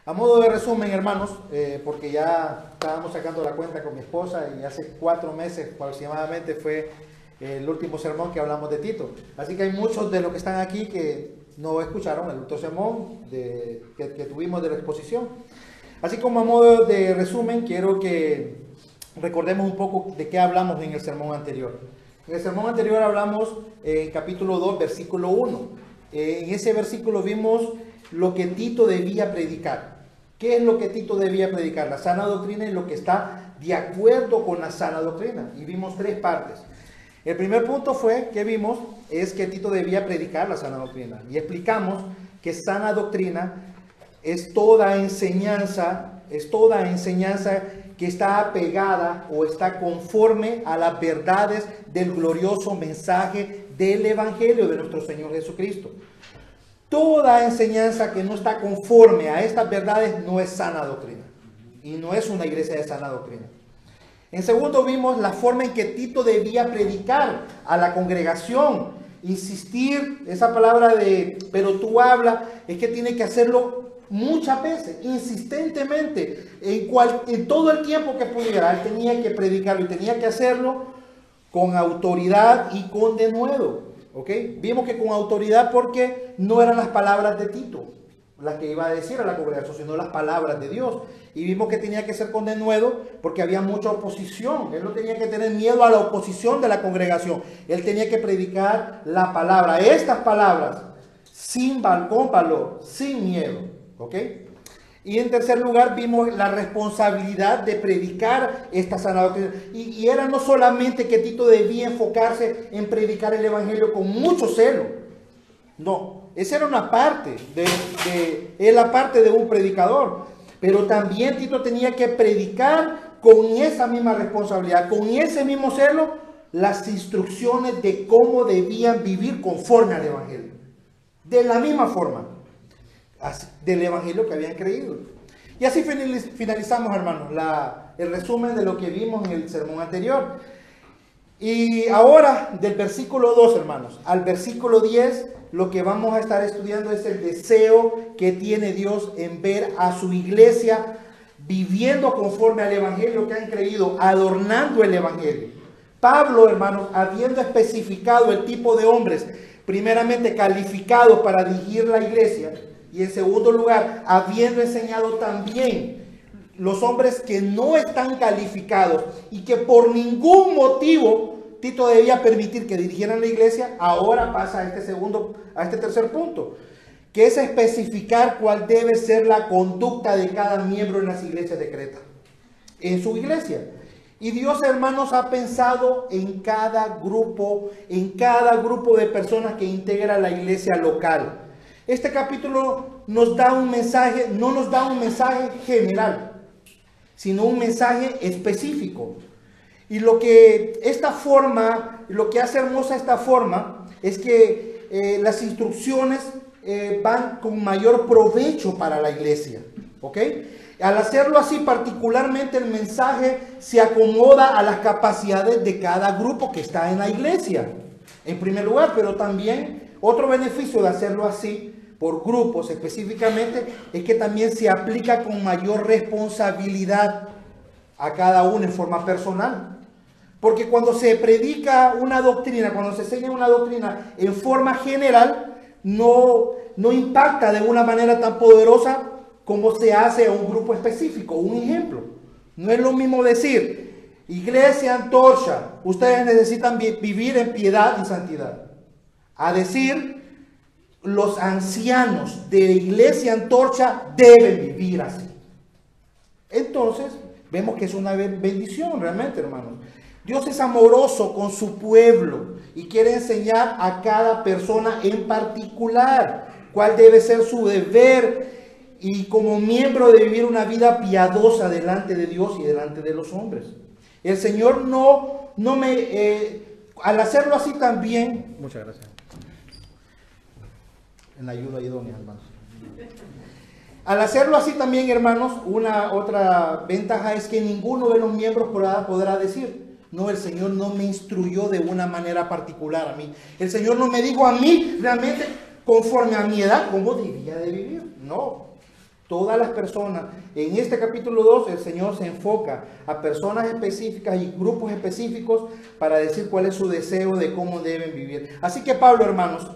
A modo de resumen, hermanos, porque ya estábamos sacando la cuenta con mi esposa y hace 4 meses aproximadamente fue el último sermón que hablamos de Tito. Así que hay muchos de los que están aquí que no escucharon el último sermón que tuvimos de la exposición. Así como a modo de resumen, quiero que recordemos un poco de qué hablamos en el sermón anterior. En el sermón anterior hablamos en capítulo 2, versículo 1. En ese versículo vimos lo que Tito debía predicar. ¿Qué es lo que Tito debía predicar? La sana doctrina y lo que está de acuerdo con la sana doctrina. Y vimos 3 partes. El primer punto que vimos es que Tito debía predicar la sana doctrina. Y explicamos que sana doctrina es toda enseñanza que está apegada o está conforme a las verdades del glorioso mensaje del Evangelio de nuestro Señor Jesucristo. Toda enseñanza que no está conforme a estas verdades no es sana doctrina. Y no es una iglesia de sana doctrina. En segundo, vimos la forma en que Tito debía predicar a la congregación. Insistir, esa palabra de, pero tú habla, es que tiene que hacerlo muchas veces, insistentemente, en todo el tiempo que pudiera. Él tenía que predicarlo y tenía que hacerlo con autoridad y con denuedo. ¿Okay? Vimos que con autoridad porque no eran las palabras de Tito las que iba a decir a la congregación, sino las palabras de Dios. Y vimos que tenía que ser con denuedo porque había mucha oposición. Él no tenía que tener miedo a la oposición de la congregación. Él tenía que predicar la palabra, estas palabras, con valor, sin miedo. ¿Ok? Y en tercer lugar vimos la responsabilidad de predicar esta sana doctrina. Y era no solamente que Tito debía enfocarse en predicar el Evangelio con mucho celo. No, esa era una parte es la parte de un predicador. Pero también Tito tenía que predicar con esa misma responsabilidad, con ese mismo celo, las instrucciones de cómo debían vivir conforme al Evangelio. De la misma forma del Evangelio que habían creído. Y así finalizamos, hermanos, el resumen de lo que vimos en el sermón anterior. Y ahora, del versículo 2, hermanos, al versículo 10, lo que vamos a estar estudiando es el deseo que tiene Dios en ver a su iglesia viviendo conforme al Evangelio que han creído, adornando el Evangelio. Pablo, hermanos, habiendo especificado el tipo de hombres primeramente calificados para dirigir la iglesia, y en segundo lugar, habiendo enseñado también los hombres que no están calificados y que por ningún motivo Tito debía permitir que dirigieran la iglesia, ahora pasa a este tercer punto, que es especificar cuál debe ser la conducta de cada miembro en las iglesias de Creta, en su iglesia. Y Dios, hermanos, ha pensado en cada grupo de personas que integra la iglesia local. Este capítulo nos da un mensaje, no nos da un mensaje general, sino un mensaje específico. Y lo que hace hermosa esta forma es que las instrucciones van con mayor provecho para la iglesia. ¿Ok? Al hacerlo así, particularmente el mensaje se acomoda a las capacidades de cada grupo que está en la iglesia, en primer lugar, pero también otro beneficio de hacerlo así, por grupos específicamente, es que también se aplica con mayor responsabilidad a cada uno en forma personal. Porque cuando se predica una doctrina, cuando se enseña una doctrina en forma general, no impacta de una manera tan poderosa como se hace a un grupo específico. Un ejemplo, no es lo mismo decir, Iglesia Antorcha, ustedes necesitan vivir en piedad y santidad, a decir, los ancianos de Iglesia Antorcha deben vivir así. Entonces, vemos que es una bendición realmente, hermanos. Dios es amoroso con su pueblo y quiere enseñar a cada persona en particular cuál debe ser su deber y como miembro de vivir una vida piadosa delante de Dios y delante de los hombres. El Señor al hacerlo así también, muchas gracias. En la ayuda idónea, hermanos. Al hacerlo así también, hermanos, otra ventaja es que ninguno de los miembros podrá decir, no, el Señor no me instruyó de una manera particular a mí. El Señor no me dijo a mí realmente conforme a mi edad cómo debía de vivir. No. Todas las personas. En este capítulo 2 el Señor se enfoca a personas específicas y grupos específicos para decir cuál es su deseo de cómo deben vivir. Así que Pablo, hermanos,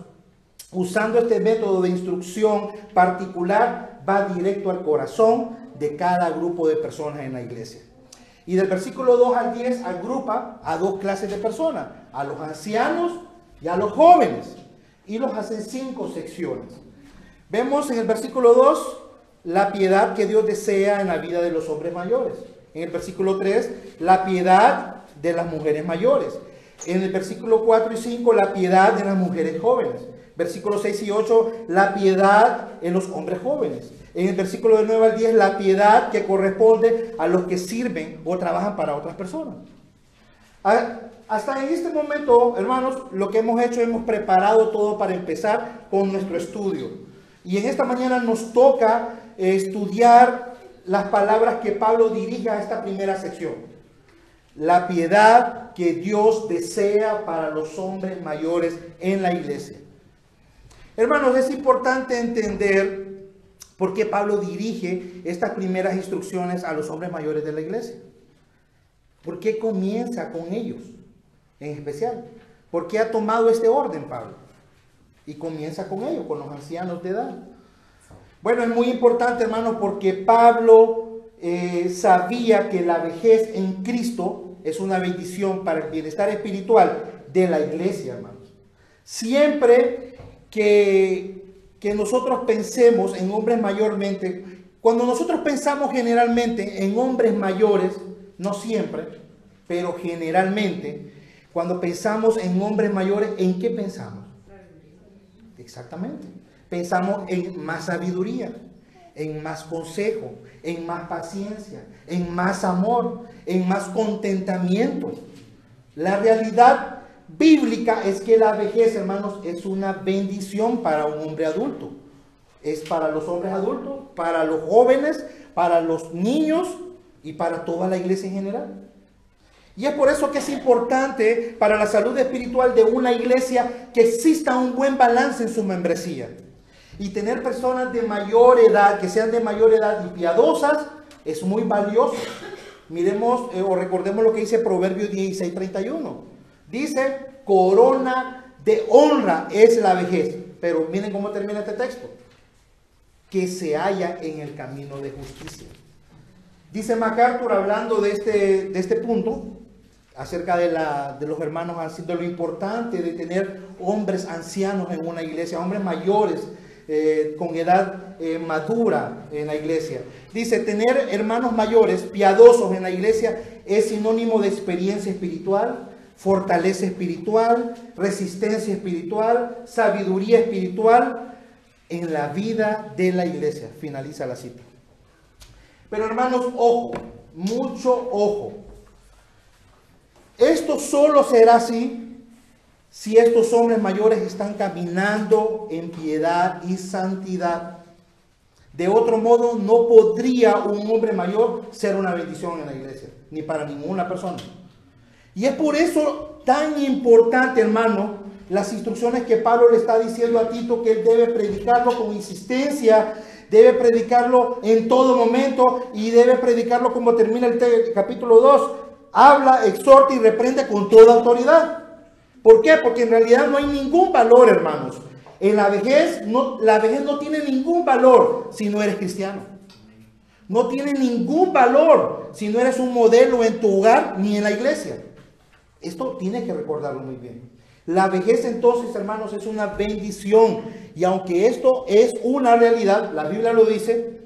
usando este método de instrucción particular, va directo al corazón de cada grupo de personas en la iglesia. Y del versículo 2 al 10 agrupa a dos clases de personas, a los ancianos y a los jóvenes, y los hace en 5 secciones. Vemos en el versículo 2 la piedad que Dios desea en la vida de los hombres mayores. En el versículo 3, la piedad de las mujeres mayores. En el versículo 4 y 5, la piedad de las mujeres jóvenes. Versículos 6 y 8, la piedad en los hombres jóvenes. En el versículo del 9 al 10, la piedad que corresponde a los que sirven o trabajan para otras personas. Hasta en este momento, hermanos, lo que hemos hecho, hemos preparado todo para empezar con nuestro estudio. Y en esta mañana nos toca estudiar las palabras que Pablo dirige a esta primera sección. La piedad que Dios desea para los hombres mayores en la iglesia. Hermanos, es importante entender por qué Pablo dirige estas primeras instrucciones a los hombres mayores de la iglesia. ¿Por qué comienza con ellos en especial? ¿Por qué ha tomado este orden Pablo? Y comienza con ellos, con los ancianos de edad. Bueno, es muy importante, hermanos, porque Pablo sabía que la vejez en Cristo es una bendición para el bienestar espiritual de la iglesia, hermanos. Siempre que nosotros pensemos en hombres mayormente, cuando nosotros pensamos generalmente en hombres mayores, no siempre, pero generalmente, cuando pensamos en hombres mayores, ¿en qué pensamos? Exactamente. Pensamos en más sabiduría, en más consejo, en más paciencia, en más amor, en más contentamiento. La realidad bíblica es que la vejez, hermanos, es una bendición para un hombre adulto. Es para los hombres adultos, para los jóvenes, para los niños y para toda la iglesia en general. Y es por eso que es importante para la salud espiritual de una iglesia que exista un buen balance en su membresía. Y tener personas de mayor edad, que sean de mayor edad y piadosas, es muy valioso. Miremos o recordemos lo que dice Proverbios 16:31. Dice, corona de honra es la vejez. Pero miren cómo termina este texto. Que se halla en el camino de justicia. Dice MacArthur, hablando de este punto, acerca de los hermanos ancianos, de lo importante de tener hombres ancianos en una iglesia, hombres mayores con edad madura en la iglesia. Dice, tener hermanos mayores piadosos en la iglesia es sinónimo de experiencia espiritual, fortaleza espiritual, resistencia espiritual, sabiduría espiritual en la vida de la iglesia. Finaliza la cita. Pero hermanos, ojo, mucho ojo. Esto solo será así si estos hombres mayores están caminando en piedad y santidad. De otro modo, no podría un hombre mayor ser una bendición en la iglesia, ni para ninguna persona. Y es por eso tan importante, hermano, las instrucciones que Pablo le está diciendo a Tito, que él debe predicarlo con insistencia, debe predicarlo en todo momento y debe predicarlo como termina el capítulo 2. Habla, exhorta y reprende con toda autoridad. ¿Por qué? Porque en realidad no hay ningún valor, hermanos. En la vejez no tiene ningún valor si no eres cristiano. No tiene ningún valor si no eres un modelo en tu hogar ni en la iglesia. Esto tienes que recordarlo muy bien. La vejez entonces, hermanos, es una bendición. Y aunque esto es una realidad, la Biblia lo dice,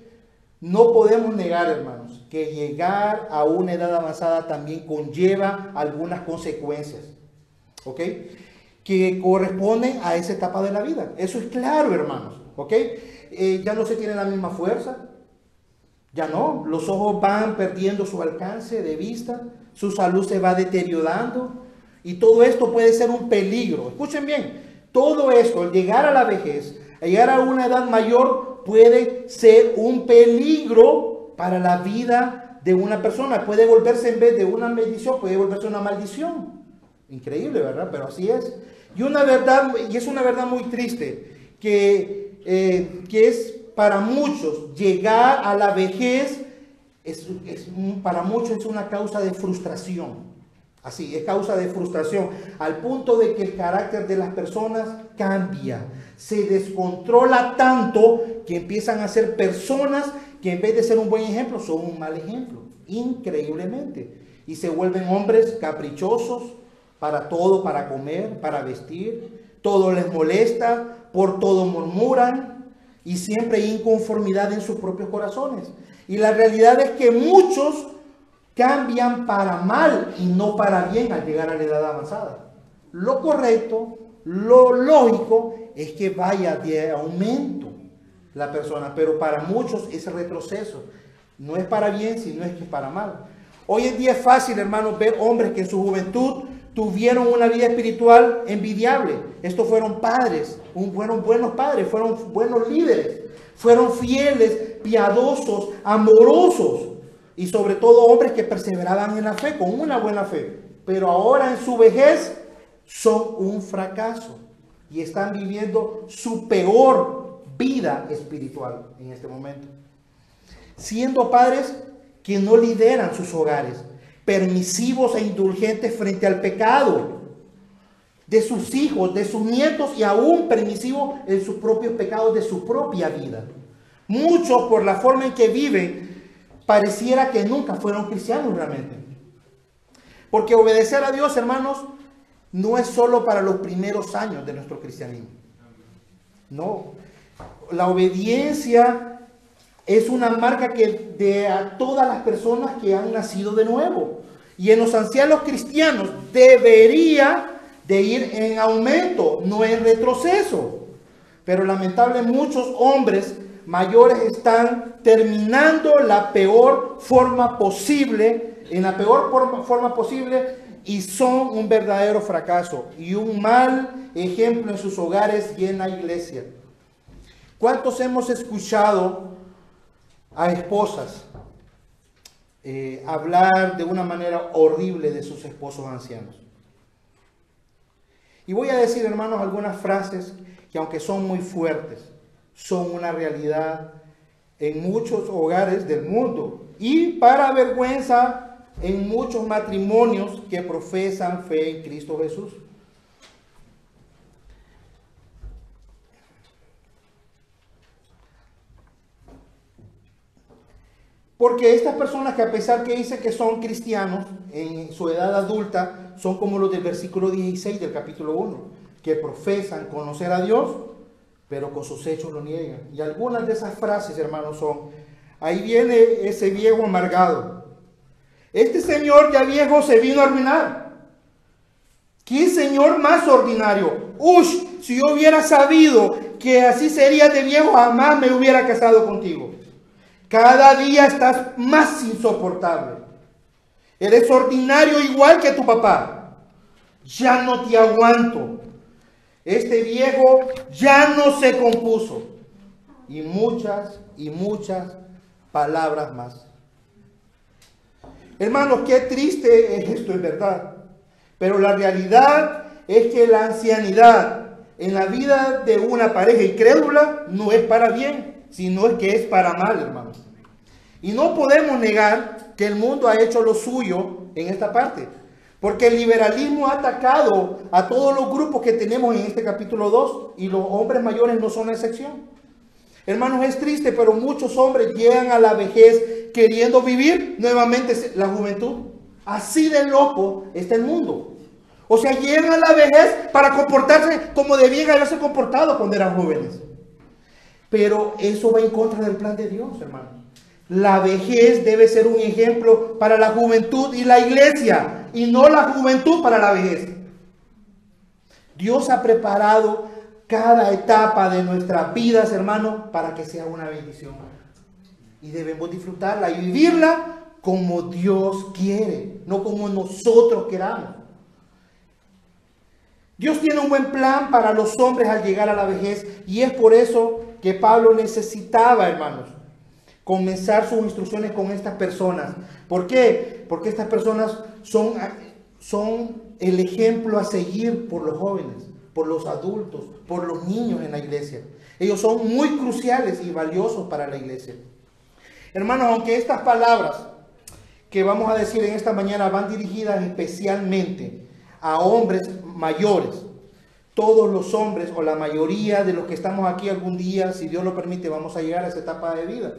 no podemos negar, hermanos, que llegar a una edad avanzada también conlleva algunas consecuencias, ¿ok? Que corresponden a esa etapa de la vida. Eso es claro, hermanos, ¿ok? Ya no se tiene la misma fuerza, ya no. Los ojos van perdiendo su alcance de vista, su salud se va deteriorando y todo esto puede ser un peligro. Escuchen bien, todo esto, al llegar a la vejez, al llegar a una edad mayor, puede ser un peligro para la vida de una persona. Puede volverse, en vez de una bendición, puede volverse una maldición. Increíble, ¿verdad? Pero así es. Y es una verdad muy triste, que es para muchos llegar a la vejez para muchos es una causa de frustración. Así, es causa de frustración, al punto de que el carácter de las personas cambia, se descontrola tanto que empiezan a ser personas que en vez de ser un buen ejemplo, son un mal ejemplo, increíblemente. Y se vuelven hombres caprichosos para todo, para comer, para vestir, todo les molesta, por todo murmuran y siempre hay inconformidad en sus propios corazones. Y la realidad es que muchos cambian para mal y no para bien al llegar a la edad avanzada. Lo correcto, lo lógico es que vaya de aumento la persona, pero para muchos es retroceso. No es para bien, sino es que es para mal. Hoy en día es fácil, hermanos, ver hombres que en su juventud tuvieron una vida espiritual envidiable. Estos fueron padres, fueron buenos padres, fueron buenos líderes, fueron fieles, piadosos, amorosos y sobre todo hombres que perseveraban en la fe, con una buena fe. Pero ahora en su vejez son un fracaso y están viviendo su peor vida espiritual en este momento. Siendo padres que no lideran sus hogares, permisivos e indulgentes frente al pecado de sus hijos, de sus nietos y aún permisivos en sus propios pecados de su propia vida. Muchos, por la forma en que viven, pareciera que nunca fueron cristianos realmente. Porque obedecer a Dios, hermanos, no es solo para los primeros años de nuestro cristianismo. No, la obediencia es una marca que de a todas las personas que han nacido de nuevo. Y en los ancianos cristianos debería de ir en aumento, no en retroceso. Pero lamentablemente muchos hombres mayores están terminando la peor forma posible, en la peor forma posible, y son un verdadero fracaso y un mal ejemplo en sus hogares y en la iglesia. ¿Cuántos hemos escuchado a esposas hablar de una manera horrible de sus esposos ancianos? Y voy a decir, hermanos, algunas frases que, aunque son muy fuertes, son una realidad en muchos hogares del mundo y para vergüenza en muchos matrimonios que profesan fe en Cristo Jesús. Porque estas personas que a pesar que dicen que son cristianos en su edad adulta, son como los del versículo 16 del capítulo 1, que profesan conocer a Dios, pero con sus hechos lo niegan. Y algunas de esas frases, hermanos, son: ahí viene ese viejo amargado. Este señor ya viejo se vino a arruinar. ¿Qué señor más ordinario? ¡Ush! Si yo hubiera sabido que así sería de viejo, jamás me hubiera casado contigo. Cada día estás más insoportable. Eres ordinario igual que tu papá. Ya no te aguanto. Este viejo ya no se compuso. Y muchas palabras más. Hermanos, qué triste es esto, en verdad. Pero la realidad es que la ancianidad en la vida de una pareja incrédula no es para bien, sino es que es para mal, hermanos. Y no podemos negar que el mundo ha hecho lo suyo en esta parte. Porque el liberalismo ha atacado a todos los grupos que tenemos en este capítulo 2 y los hombres mayores no son la excepción. Hermanos, es triste, pero muchos hombres llegan a la vejez queriendo vivir nuevamente la juventud. Así de loco está el mundo. O sea, llegan a la vejez para comportarse como debían haberse comportado cuando eran jóvenes. Pero eso va en contra del plan de Dios, hermanos. La vejez debe ser un ejemplo para la juventud y la iglesia, y no la juventud para la vejez. Dios ha preparado cada etapa de nuestras vidas, hermanos, para que sea una bendición. Y debemos disfrutarla y vivirla como Dios quiere, no como nosotros queramos. Dios tiene un buen plan para los hombres al llegar a la vejez, y es por eso que Pablo necesitaba, hermanos, comenzar sus instrucciones con estas personas. ¿Por qué? Porque estas personas son el ejemplo a seguir por los jóvenes. por los adultos, por los niños en la iglesia. Ellos son muy cruciales y valiosos para la iglesia. Hermanos, aunque estas palabras que vamos a decir en esta mañana van dirigidas especialmente a hombres mayores, todos los hombres o la mayoría de los que estamos aquí algún día, si Dios lo permite, vamos a llegar a esa etapa de vida.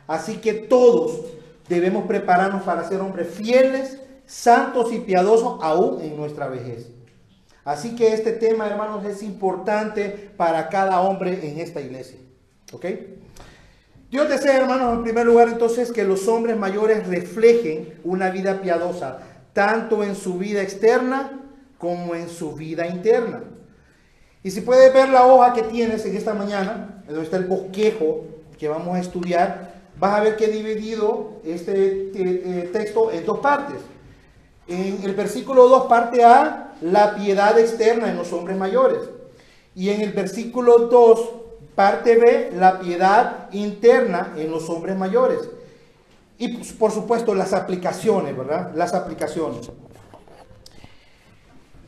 Así que todos debemos prepararnos para ser hombres fieles, santos y piadosos aún en nuestra vejez. Así que este tema, hermanos, es importante para cada hombre en esta iglesia. ¿Ok? Dios desea, hermanos, en primer lugar entonces que los hombres mayores reflejen una vida piadosa, tanto en su vida externa como en su vida interna. Y si puedes ver la hoja que tienes en esta mañana, donde está el bosquejo que vamos a estudiar, vas a ver que he dividido este texto en dos partes. En el versículo 2, parte A, la piedad externa en los hombres mayores. Y en el versículo 2, parte B, la piedad interna en los hombres mayores. Y por supuesto las aplicaciones, ¿verdad? Las aplicaciones.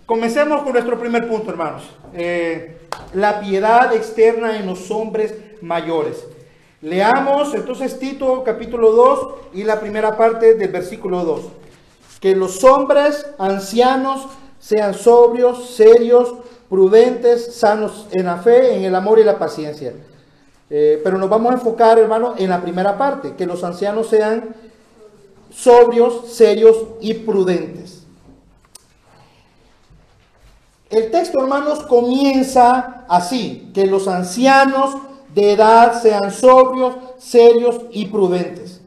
Comencemos con nuestro primer punto, hermanos. La piedad externa en los hombres mayores. Leamos entonces Tito capítulo 2 y la primera parte del versículo 2. Que los hombres ancianos sean sobrios, serios, prudentes, sanos en la fe, en el amor y la paciencia. Pero nos vamos a enfocar, hermanos, en la primera parte. Que los ancianos sean sobrios, serios y prudentes. El texto, hermanos, comienza así: que los ancianos de edad sean sobrios, serios y prudentes.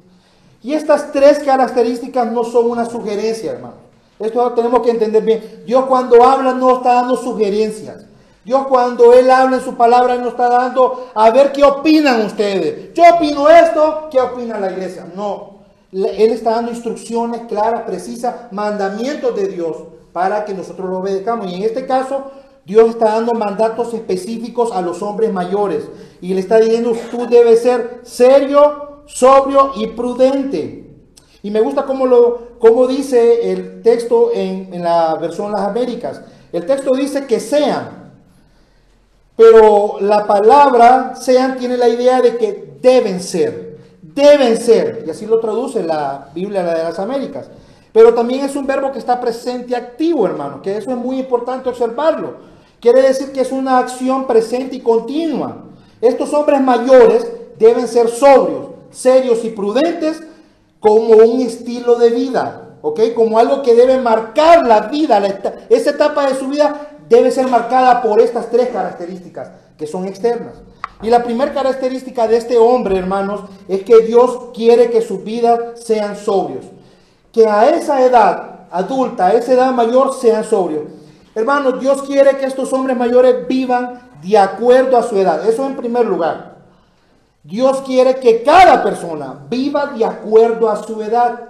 Y estas tres características no son una sugerencia, hermanos. Esto lo tenemos que entender bien. Dios cuando habla no está dando sugerencias. Dios cuando Él habla en su palabra no está dando a ver qué opinan ustedes. Yo opino esto, ¿qué opina la iglesia? No. Él está dando instrucciones claras, precisas, mandamientos de Dios para que nosotros lo obedezcamos. Y en este caso, Dios está dando mandatos específicos a los hombres mayores. Y le está diciendo, tú debes ser serio, sobrio y prudente. Y me gusta cómo dice el texto en la versión Las Américas. El texto dice que sean. Pero la palabra sean tiene la idea de que deben ser. Deben ser. Y así lo traduce la Biblia de las Américas. Pero también es un verbo que está presente activo, hermano. Que eso es muy importante observarlo. Quiere decir que es una acción presente y continua. Estos hombres mayores deben ser sobrios, serios y prudentes como un estilo de vida, ¿ok? Como algo que debe marcar la vida. Esa etapa de su vida debe ser marcada por estas tres características que son externas. Y la primera característica de este hombre, hermanos, es que Dios quiere que sus vidas sean sobrios. Que a esa edad adulta, a esa edad mayor, sean sobrios. Hermanos, Dios quiere que estos hombres mayores vivan de acuerdo a su edad. Eso en primer lugar. Dios quiere que cada persona viva de acuerdo a su edad.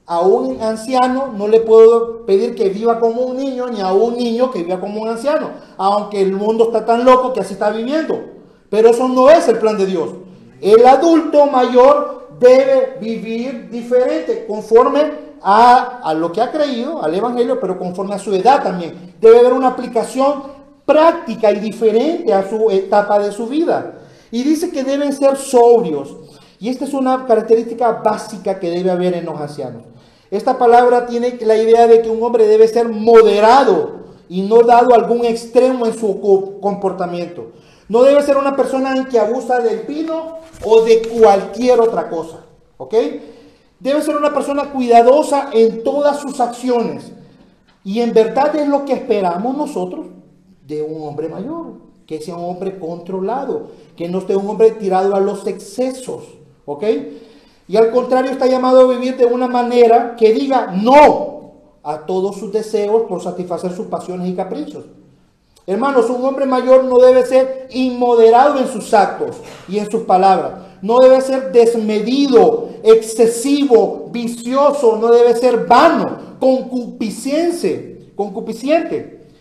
A un anciano no le puedo pedir que viva como un niño, ni a un niño que viva como un anciano. Aunque el mundo está tan loco que así está viviendo. Pero eso no es el plan de Dios. El adulto mayor debe vivir diferente, conforme a lo que ha creído, al evangelio, pero conforme a su edad también. Debe haber una aplicación práctica y diferente a su etapa de su vida. Y dice que deben ser sobrios. Y esta es una característica básica que debe haber en los ancianos. Esta palabra tiene la idea de que un hombre debe ser moderado y no dado a algún extremo en su comportamiento. No debe ser una persona en que abusa del vino o de cualquier otra cosa. ¿Ok? Debe ser una persona cuidadosa en todas sus acciones. Y en verdad es lo que esperamos nosotros de un hombre mayor. Que sea un hombre controlado. Que no esté un hombre tirado a los excesos. ¿Ok? Y al contrario está llamado a vivir de una manera que diga no a todos sus deseos por satisfacer sus pasiones y caprichos. Hermanos, un hombre mayor no debe ser inmoderado en sus actos y en sus palabras. No debe ser desmedido, excesivo, vicioso. No debe ser vano, concupisciente.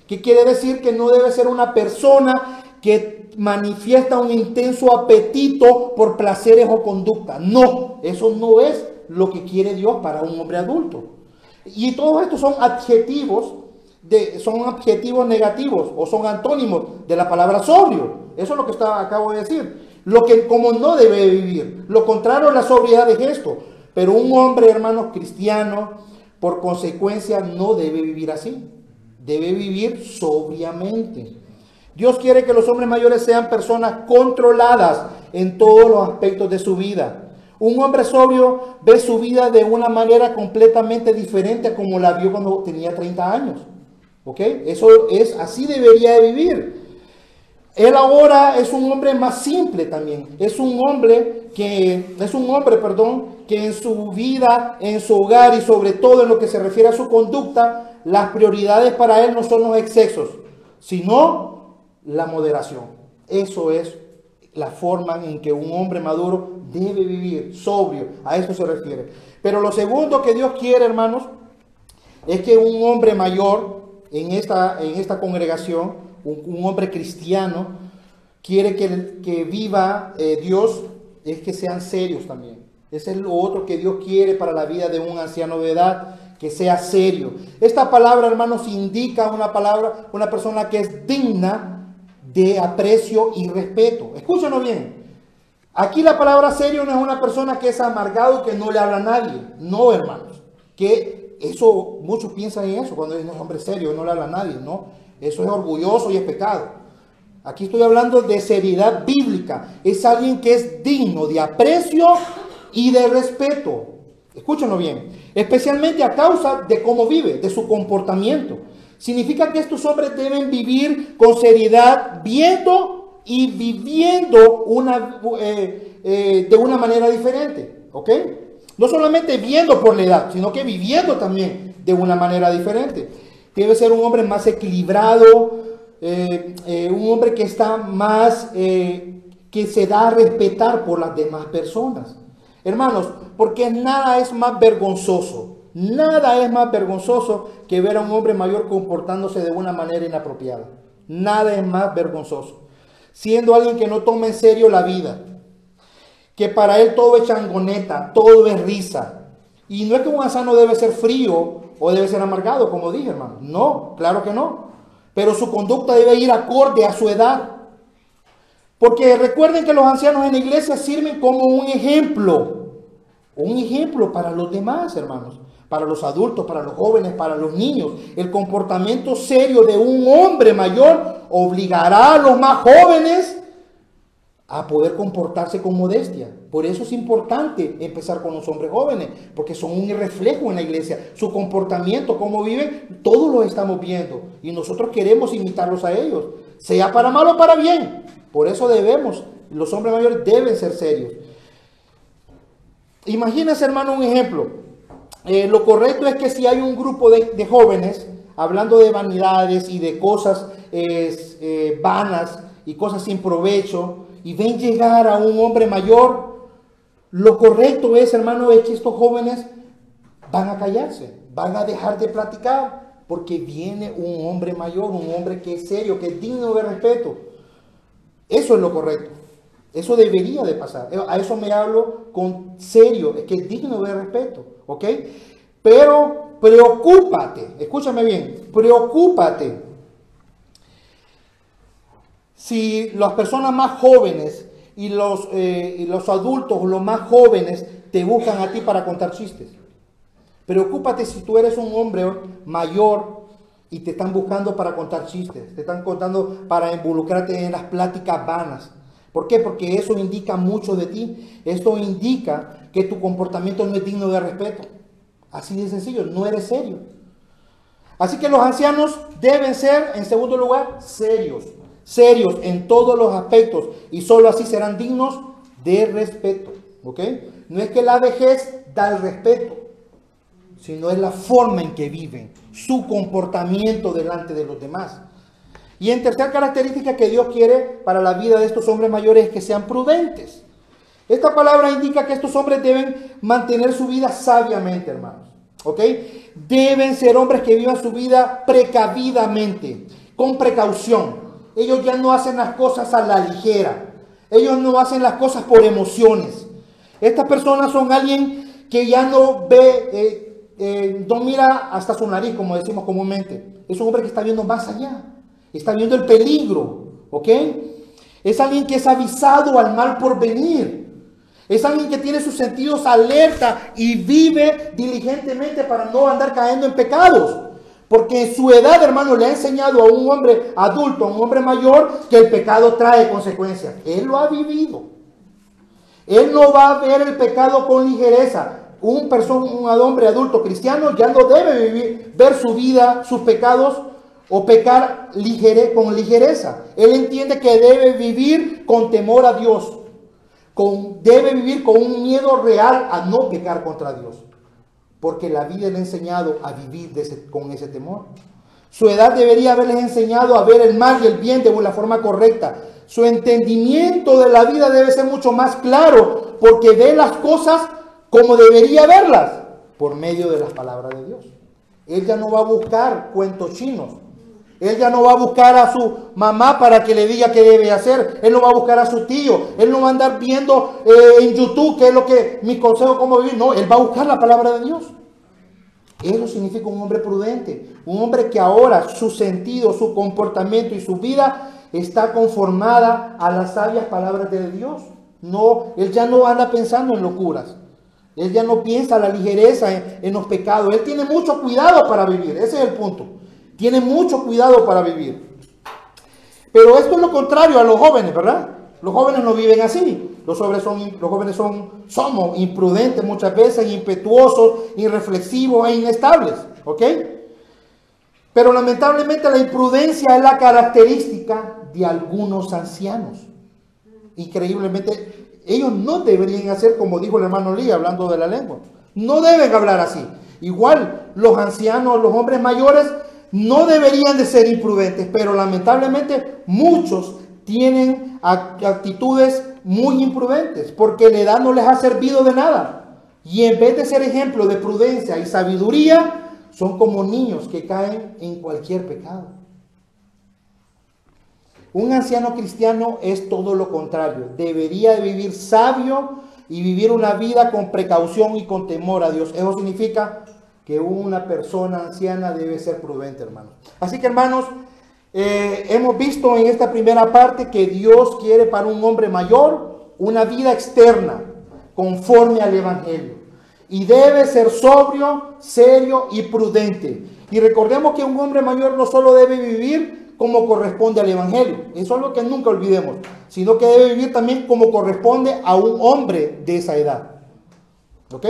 ¿Qué quiere decir? Que no debe ser una persona que manifiesta un intenso apetito por placeres o conducta. No, eso no es lo que quiere Dios para un hombre adulto. Y todos estos son adjetivos son adjetivos negativos o son antónimos de la palabra sobrio. Eso es lo que acabo de decir. Lo que como no debe vivir. Lo contrario a la sobriedad de gesto. Pero un hombre, hermanos, cristiano, por consecuencia, no debe vivir así. Debe vivir sobriamente. Dios quiere que los hombres mayores sean personas controladas en todos los aspectos de su vida. Un hombre sobrio ve su vida de una manera completamente diferente a como la vio cuando tenía 30 años. ¿Ok? Eso es, así debería de vivir. Él ahora es un hombre más simple también. Es un hombre, perdón, que en su vida, en su hogar y sobre todo en lo que se refiere a su conducta, las prioridades para él no son los excesos, sino la moderación. Eso es la forma en que un hombre maduro debe vivir, sobrio. A eso se refiere. Pero lo segundo que Dios quiere, hermanos, es que un hombre mayor en esta congregación, un hombre cristiano, quiere que viva Dios, es que sean serios también. Ese es lo otro que Dios quiere para la vida de un anciano de edad, que sea serio. Esta palabra, hermanos, indica una persona que es digna de aprecio y respeto. Escúchenlo bien. Aquí la palabra serio no es una persona que es amargado, que no le habla a nadie. No, hermanos. Que eso, muchos piensan en eso cuando es un hombre serio, no le habla a nadie. No, eso es orgulloso y es pecado. Aquí estoy hablando de seriedad bíblica. Es alguien que es digno de aprecio y de respeto. Escúchenlo bien. Especialmente a causa de cómo vive, de su comportamiento. Significa que estos hombres deben vivir con seriedad, viendo y viviendo de una manera diferente. ¿Ok? No solamente viendo por la edad, sino que viviendo también de una manera diferente. Debe ser un hombre más equilibrado, un hombre que está más, que se da a respetar por las demás personas. Hermanos, porque nada es más vergonzoso que ver a un hombre mayor comportándose de una manera inapropiada. Nada es más vergonzoso. Siendo alguien que no toma en serio la vida, que para él todo es changoneta, todo es risa. Y no es que un anciano debe ser frío o debe ser amargado, como dije, hermano. No, claro que no. Pero su conducta debe ir acorde a su edad. Porque recuerden que los ancianos en la iglesia sirven como un ejemplo para los demás, hermanos, para los adultos, para los jóvenes, para los niños. El comportamiento serio de un hombre mayor obligará a los más jóvenes a poder comportarse con modestia. Por eso es importante empezar con los hombres jóvenes, porque son un reflejo en la iglesia. Su comportamiento, cómo viven, todos lo estamos viendo y nosotros queremos imitarlos a ellos, sea para mal o para bien. Por eso los hombres mayores deben ser serios. Imagínense, hermano, un ejemplo. Lo correcto es que si hay un grupo de jóvenes hablando de vanidades y de cosas vanas y cosas sin provecho, y ven llegar a un hombre mayor, lo correcto es, hermano, es que estos jóvenes van a callarse, van a dejar de platicar, porque viene un hombre mayor, un hombre que es serio, que es digno de respeto. Eso es lo correcto. Eso debería de pasar. A eso me hablo con serio, es que es digno de respeto, ¿ok? Pero preocúpate, escúchame bien, preocúpate si las personas más jóvenes y los adultos, los más jóvenes, te buscan a ti para contar chistes. Preocúpate si tú eres un hombre mayor y te están buscando para contar chistes, te están contando para involucrarte en las pláticas vanas. ¿Por qué? Porque eso indica mucho de ti. Esto indica que tu comportamiento no es digno de respeto. Así de sencillo, no eres serio. Así que los ancianos deben ser, en segundo lugar, serios en todos los aspectos, y solo así serán dignos de respeto. ¿Ok? No es que la vejez da el respeto, sino es la forma en que viven, su comportamiento delante de los demás. Y en tercera característica que Dios quiere para la vida de estos hombres mayores es que sean prudentes. Esta palabra indica que estos hombres deben mantener su vida sabiamente, hermanos. ¿Ok? Deben ser hombres que vivan su vida precavidamente, con precaución. Ellos ya no hacen las cosas a la ligera. Ellos no hacen las cosas por emociones. Estas personas son alguien que ya no ve no mira hasta su nariz, como decimos comúnmente. Es un hombre que está viendo más allá. Está viendo el peligro, ¿ok? Es alguien que es avisado al mal por venir. Es alguien que tiene sus sentidos alerta y vive diligentemente para no andar cayendo en pecados. Porque en su edad, hermano, le ha enseñado a un hombre adulto, a un hombre mayor, que el pecado trae consecuencias. Él lo ha vivido. Él no va a ver el pecado con ligereza. Un hombre adulto cristiano ya no debe ver su vida, sus pecados o pecar con ligereza. Él entiende que debe vivir con temor a Dios. Debe vivir con un miedo real a no pecar contra Dios. Porque la vida le ha enseñado a vivir con ese temor. Su edad debería haberles enseñado a ver el mal y el bien de la forma correcta. Su entendimiento de la vida debe ser mucho más claro porque ve las cosas como debería verlas por medio de las palabras de Dios. Él ya no va a buscar cuentos chinos. Él ya no va a buscar a su mamá para que le diga qué debe hacer. Él no va a buscar a su tío. Él no va a andar viendo en YouTube qué es lo que mi consejo, cómo vivir. No, él va a buscar la palabra de Dios. Eso significa un hombre prudente. Un hombre que ahora su sentido, su comportamiento y su vida está conformada a las sabias palabras de Dios. No, él ya no anda pensando en locuras. Él ya no piensa a la ligereza en los pecados. Él tiene mucho cuidado para vivir. Ese es el punto. Tiene mucho cuidado para vivir. Pero esto es lo contrario a los jóvenes, ¿verdad? Los jóvenes no viven así. Los jóvenes somos imprudentes muchas veces, impetuosos, irreflexivos e inestables. ¿Ok? Pero lamentablemente la imprudencia es la característica de algunos ancianos. Increíblemente, ellos no deberían hacer como dijo el hermano Lee hablando de la lengua. No deben hablar así. Igual los ancianos, los hombres mayores, no deberían de ser imprudentes, pero lamentablemente muchos tienen actitudes muy imprudentes porque la edad no les ha servido de nada. Y en vez de ser ejemplo de prudencia y sabiduría, son como niños que caen en cualquier pecado. Un anciano cristiano es todo lo contrario. Debería de vivir sabio y vivir una vida con precaución y con temor a Dios. Eso significa que una persona anciana debe ser prudente, hermanos. Así que, hermanos, hemos visto en esta primera parte que Dios quiere para un hombre mayor una vida externa conforme al Evangelio. Y debe ser sobrio, serio y prudente. Y recordemos que un hombre mayor no solo debe vivir como corresponde al Evangelio. Eso es lo que nunca olvidemos. Sino que debe vivir también como corresponde a un hombre de esa edad. ¿Ok?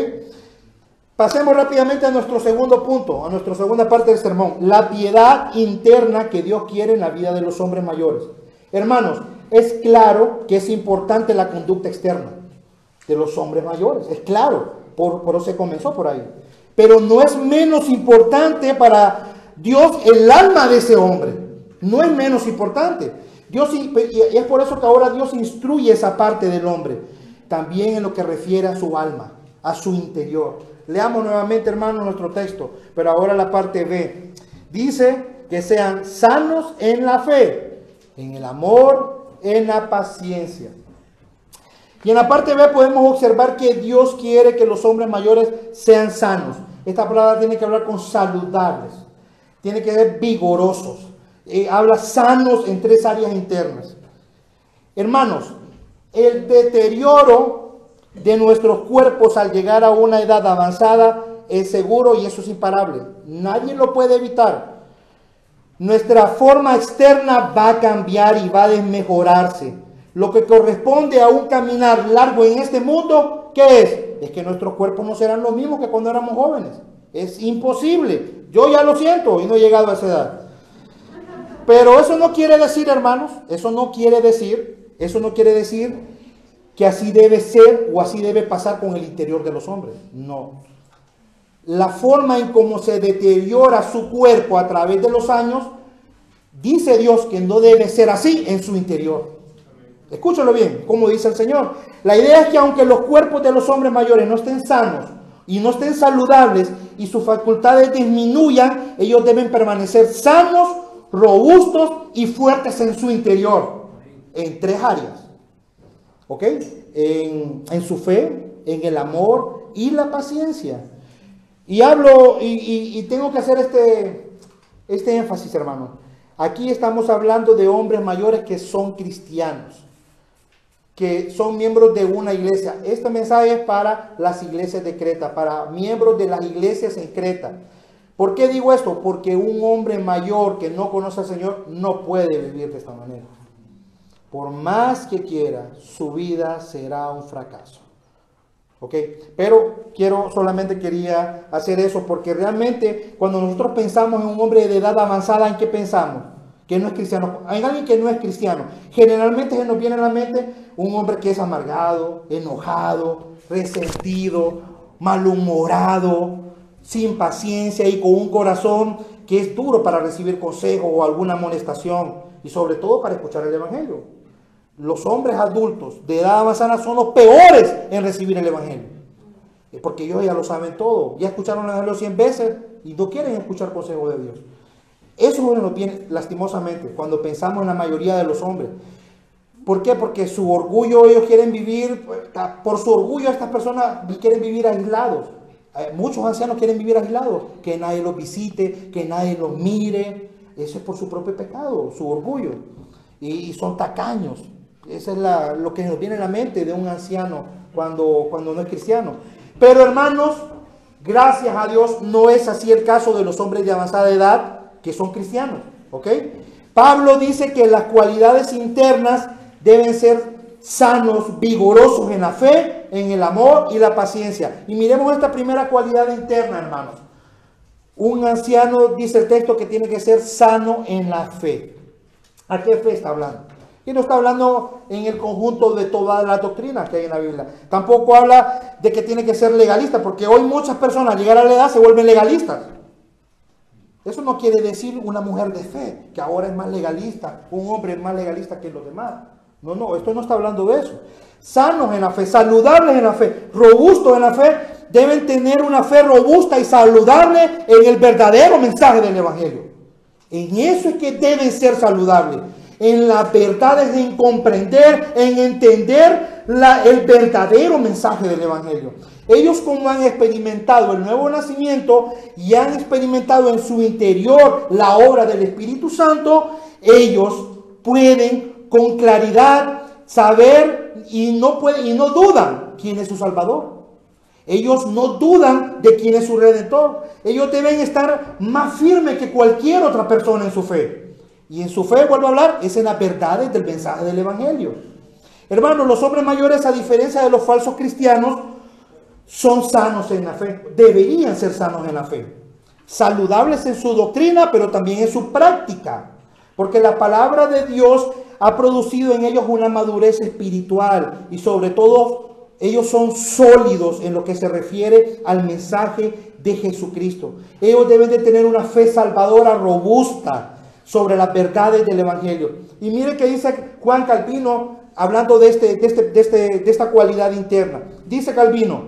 Pasemos rápidamente a nuestro segundo punto, a nuestra segunda parte del sermón. La piedad interna que Dios quiere en la vida de los hombres mayores. Hermanos, es claro que es importante la conducta externa de los hombres mayores. Es claro, por eso se comenzó por ahí. Pero no es menos importante para Dios el alma de ese hombre. No es menos importante. Y es por eso que ahora Dios instruye esa parte del hombre. También en lo que refiere a su alma, a su interior. Leamos nuevamente, hermanos, nuestro texto, pero ahora la parte B. Dice que sean sanos en la fe, en el amor, en la paciencia. Y en la parte B podemos observar que Dios quiere que los hombres mayores sean sanos. Esta palabra tiene que hablar con saludables, tiene que ser vigorosos. Habla sanos en tres áreas internas. Hermanos, el deterioro de nuestros cuerpos al llegar a una edad avanzada es seguro y eso es imparable. Nadie lo puede evitar. Nuestra forma externa va a cambiar y va a desmejorarse. Lo que corresponde a un caminar largo en este mundo, ¿qué es? Es que nuestros cuerpos no serán los mismos que cuando éramos jóvenes. Es imposible. Yo ya lo siento y no he llegado a esa edad. Pero eso no quiere decir, hermanos, eso no quiere decir que así debe ser o así debe pasar con el interior de los hombres. No. La forma en cómo se deteriora su cuerpo a través de los años, dice Dios que no debe ser así en su interior. Escúchalo bien, como dice el Señor. La idea es que aunque los cuerpos de los hombres mayores no estén sanos y no estén saludables y sus facultades disminuyan, ellos deben permanecer sanos, robustos y fuertes en su interior. En tres áreas. ¿Ok? En su fe, en el amor y la paciencia. Y hablo, y tengo que hacer este énfasis, hermano. Aquí estamos hablando de hombres mayores que son cristianos, que son miembros de una iglesia. Este mensaje es para las iglesias de Creta, para miembros de las iglesias en Creta. ¿Por qué digo esto? Porque un hombre mayor que no conoce al Señor no puede vivir de esta manera. Por más que quiera, su vida será un fracaso. ¿Ok? Pero solamente quería hacer eso porque realmente cuando nosotros pensamos en un hombre de edad avanzada, ¿en qué pensamos? Que no es cristiano. Hay alguien que no es cristiano. Generalmente se nos viene a la mente un hombre que es amargado, enojado, resentido, malhumorado, sin paciencia y con un corazón que es duro para recibir consejo o alguna amonestación y sobre todo para escuchar el evangelio. Los hombres adultos de edad avanzada son los peores en recibir el evangelio. Porque ellos ya lo saben todo. Ya escucharon el evangelio 100 veces y no quieren escuchar consejo de Dios. Eso es lo que nos viene lastimosamente cuando pensamos en la mayoría de los hombres. ¿Por qué? Porque su orgullo, ellos quieren vivir, por su orgullo estas personas quieren vivir aislados. Muchos ancianos quieren vivir aislados, que nadie los visite, que nadie los mire. Eso es por su propio pecado, su orgullo. Y son tacaños. Eso es lo que nos viene a la mente de un anciano cuando no es cristiano. Pero hermanos, gracias a Dios no es así el caso de los hombres de avanzada edad que son cristianos. ¿Ok? Pablo dice que las cualidades internas deben ser sanos, vigorosos en la fe, en el amor y la paciencia. Y miremos esta primera cualidad interna, hermanos. Un anciano, dice el texto, que tiene que ser sano en la fe. ¿A qué fe está hablando? Y no está hablando en el conjunto de todas las doctrinas que hay en la Biblia. Tampoco habla de que tiene que ser legalista, porque hoy muchas personas al llegar a la edad se vuelven legalistas. Eso no quiere decir una mujer de fe, que ahora es más legalista, un hombre es más legalista que los demás. No, esto no está hablando de eso. Sanos en la fe, saludables en la fe, robustos en la fe, deben tener una fe robusta y saludable en el verdadero mensaje del Evangelio. En eso es que deben ser saludables. En las verdades, en comprender, en entender el verdadero mensaje del Evangelio. Ellos, como han experimentado el nuevo nacimiento y han experimentado en su interior la obra del Espíritu Santo, ellos pueden con claridad saber y no dudan quién es su Salvador. Ellos no dudan de quién es su Redentor. Ellos deben estar más firmes que cualquier otra persona en su fe. Y en su fe, vuelvo a hablar, es en las verdades del mensaje del Evangelio. Hermanos, los hombres mayores, a diferencia de los falsos cristianos, son sanos en la fe. Deberían ser sanos en la fe. Saludables en su doctrina, pero también en su práctica. Porque la palabra de Dios ha producido en ellos una madurez espiritual. Y sobre todo, ellos son sólidos en lo que se refiere al mensaje de Jesucristo. Ellos deben de tener una fe salvadora robusta sobre las verdades del Evangelio. Y mire que dice Juan Calvino, hablando de esta cualidad interna. Dice Calvino,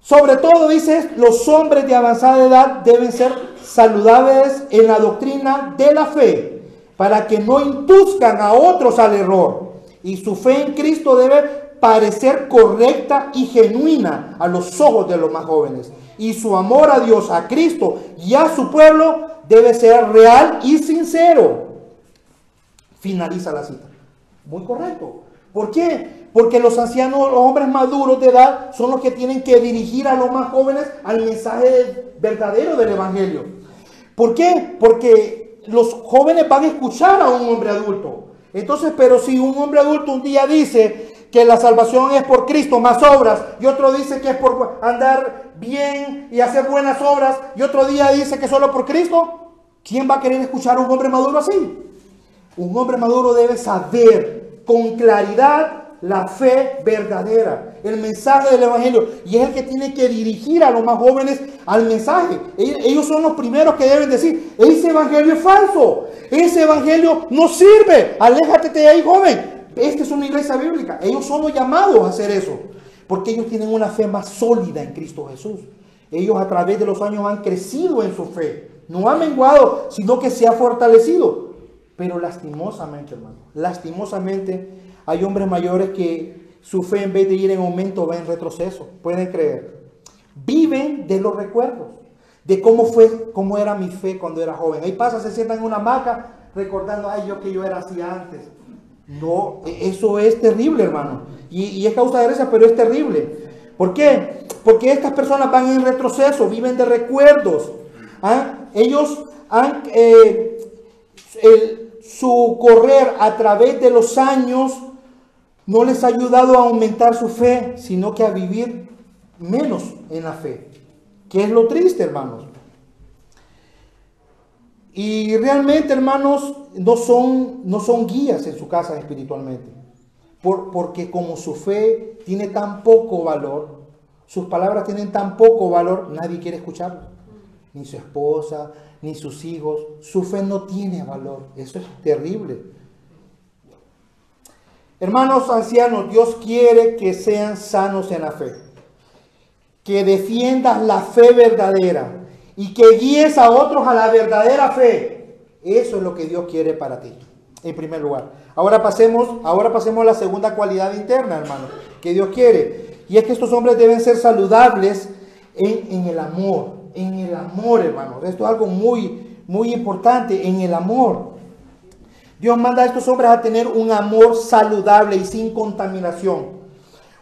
sobre todo, dice, los hombres de avanzada edad deben ser saludables en la doctrina de la fe, para que no induzcan a otros al error. Y su fe en Cristo debe parecer correcta y genuina a los ojos de los más jóvenes. Y su amor a Dios, a Cristo y a su pueblo debe ser real y sincero. Finaliza la cita. Muy correcto. ¿Por qué? Porque los ancianos, los hombres maduros de edad, son los que tienen que dirigir a los más jóvenes al mensaje verdadero del Evangelio. ¿Por qué? Porque los jóvenes van a escuchar a un hombre adulto. Entonces, pero si un hombre adulto un día dice que la salvación es por Cristo más obras, y otro dice que es por andar bien y hacer buenas obras, y otro día dice que solo por Cristo, ¿quién va a querer escuchar a un hombre maduro así? Un hombre maduro debe saber con claridad la fe verdadera, el mensaje del Evangelio, y es el que tiene que dirigir a los más jóvenes al mensaje. Ellos son los primeros que deben decir, ese Evangelio es falso, ese Evangelio no sirve, aléjate de ahí, joven. Esta es una iglesia bíblica. Ellos son los llamados a hacer eso, porque ellos tienen una fe más sólida en Cristo Jesús. Ellos a través de los años han crecido en su fe, no ha menguado, sino que se ha fortalecido. Pero lastimosamente, hermano, lastimosamente hay hombres mayores que su fe, en vez de ir en aumento, va en retroceso. Pueden creer. Viven de los recuerdos. de cómo era mi fe cuando era joven. Ahí pasa, se sientan en una hamaca recordando, ay, yo era así antes. No, eso es terrible, hermano. Y es causa de gracia, pero es terrible. ¿Por qué? Porque estas personas van en retroceso, viven de recuerdos. Ellos han, su correr a través de los años no les ha ayudado a aumentar su fe, sino que a vivir menos en la fe. ¿Qué es lo triste, hermanos? Y realmente, hermanos, no son guías en su casa espiritualmente. Porque como su fe tiene tan poco valor, sus palabras tienen tan poco valor, nadie quiere escucharlo. Ni su esposa, ni sus hijos. Su fe no tiene valor. Eso es terrible. Hermanos ancianos, Dios quiere que sean sanos en la fe. Que defiendas la fe verdadera. Y que guíes a otros a la verdadera fe. Eso es lo que Dios quiere para ti, en primer lugar. Ahora pasemos a la segunda cualidad interna, hermano, que Dios quiere. Y es que estos hombres deben ser saludables en el amor. En el amor, hermano. Esto es algo muy, muy importante, en el amor. Dios manda a estos hombres a tener un amor saludable y sin contaminación.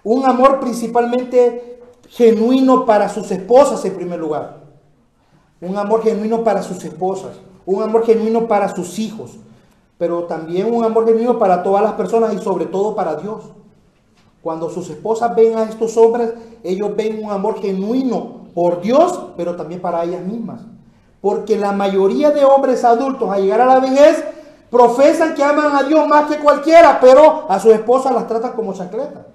Un amor principalmente genuino para sus esposas, en primer lugar. Un amor genuino para sus esposas. Un amor genuino para sus hijos. Pero también un amor genuino para todas las personas y sobre todo para Dios. Cuando sus esposas ven a estos hombres, ellos ven un amor genuino por Dios, pero también para ellas mismas. Porque la mayoría de hombres adultos al llegar a la vejez profesan que aman a Dios más que cualquiera, pero a sus esposas las tratan como chancletas.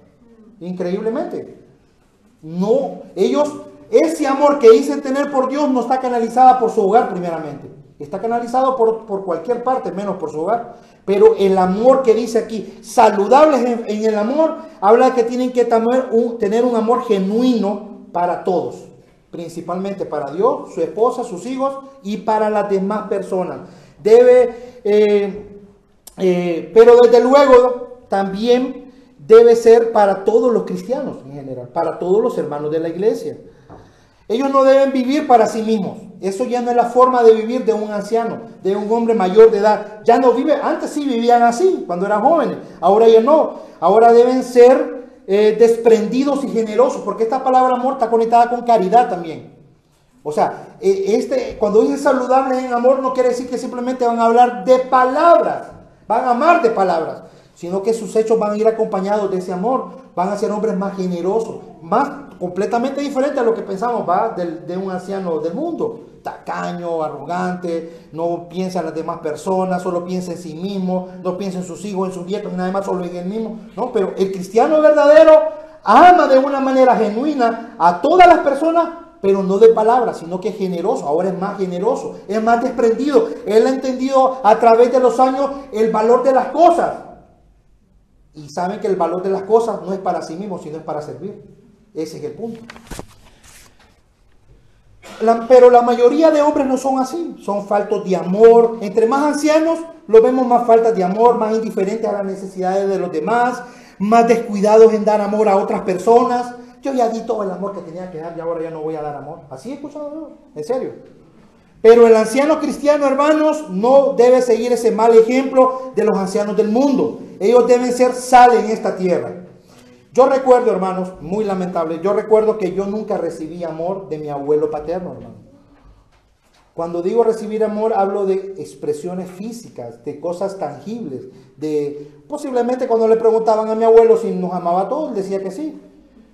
Increíblemente. No, ese amor que dicen tener por Dios no está canalizado por su hogar primeramente. Está canalizado por cualquier parte, menos por su hogar. Pero el amor que dice aquí, saludables en el amor, habla de que tienen que tener un amor genuino para todos. Principalmente para Dios, su esposa, sus hijos y para las demás personas. Pero desde luego también debe ser para todos los cristianos en general, para todos los hermanos de la iglesia. Ellos no deben vivir para sí mismos. Eso ya no es la forma de vivir de un anciano, de un hombre mayor de edad. Ya no vive, antes sí vivían así, cuando eran jóvenes. Ahora ya no. Ahora deben ser desprendidos y generosos, porque esta palabra amor está conectada con caridad también. O sea, cuando dicen saludables en amor, no quiere decir que simplemente van a hablar de palabras, van a amar de palabras, sino que sus hechos van a ir acompañados de ese amor. Van a ser hombres más generosos, más completamente diferente a lo que pensamos, ¿va? De un anciano del mundo. Tacaño, arrogante, no piensa en las demás personas, solo piensa en sí mismo, no piensa en sus hijos, en sus nietos, nada más, solo en él mismo. No, pero el cristiano verdadero ama de una manera genuina a todas las personas, pero no de palabras, sino que es generoso. Ahora es más generoso, es más desprendido. Él ha entendido a través de los años el valor de las cosas. Y saben que el valor de las cosas no es para sí mismo, sino es para servir. Ese es el punto. Pero la mayoría de hombres no son así. Son faltos de amor. Entre más ancianos, lo vemos más faltas de amor, más indiferentes a las necesidades de los demás, más descuidados en dar amor a otras personas. Yo ya di todo el amor que tenía que dar y ahora ya no voy a dar amor. Así he escuchado yo, en serio. Pero el anciano cristiano, hermanos, no debe seguir ese mal ejemplo de los ancianos del mundo. Ellos deben ser sal en esta tierra. Yo recuerdo, hermanos, muy lamentable, yo recuerdo que yo nunca recibí amor de mi abuelo paterno, hermano. Cuando digo recibir amor, hablo de expresiones físicas, de cosas tangibles, posiblemente cuando le preguntaban a mi abuelo si nos amaba a todos, decía que sí.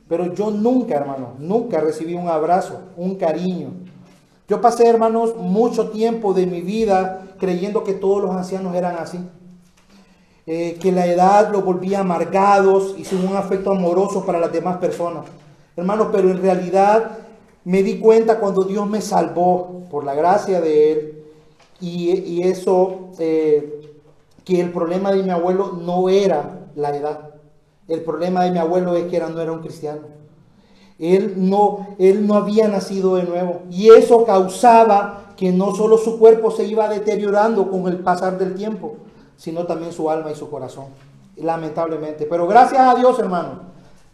Pero yo nunca, hermano, nunca recibí un abrazo, un cariño. Yo pasé, hermanos, mucho tiempo de mi vida creyendo que todos los ancianos eran así. Que la edad los volvía amargados y sin un afecto amoroso para las demás personas. Hermanos, pero en realidad me di cuenta cuando Dios me salvó por la gracia de Él. Y eso, que el problema de mi abuelo no era la edad. El problema de mi abuelo es que no era un cristiano. Él no había nacido de nuevo. Y eso causaba que no solo su cuerpo se iba deteriorando con el pasar del tiempo, sino también su alma y su corazón. Lamentablemente. Pero gracias a Dios, hermanos.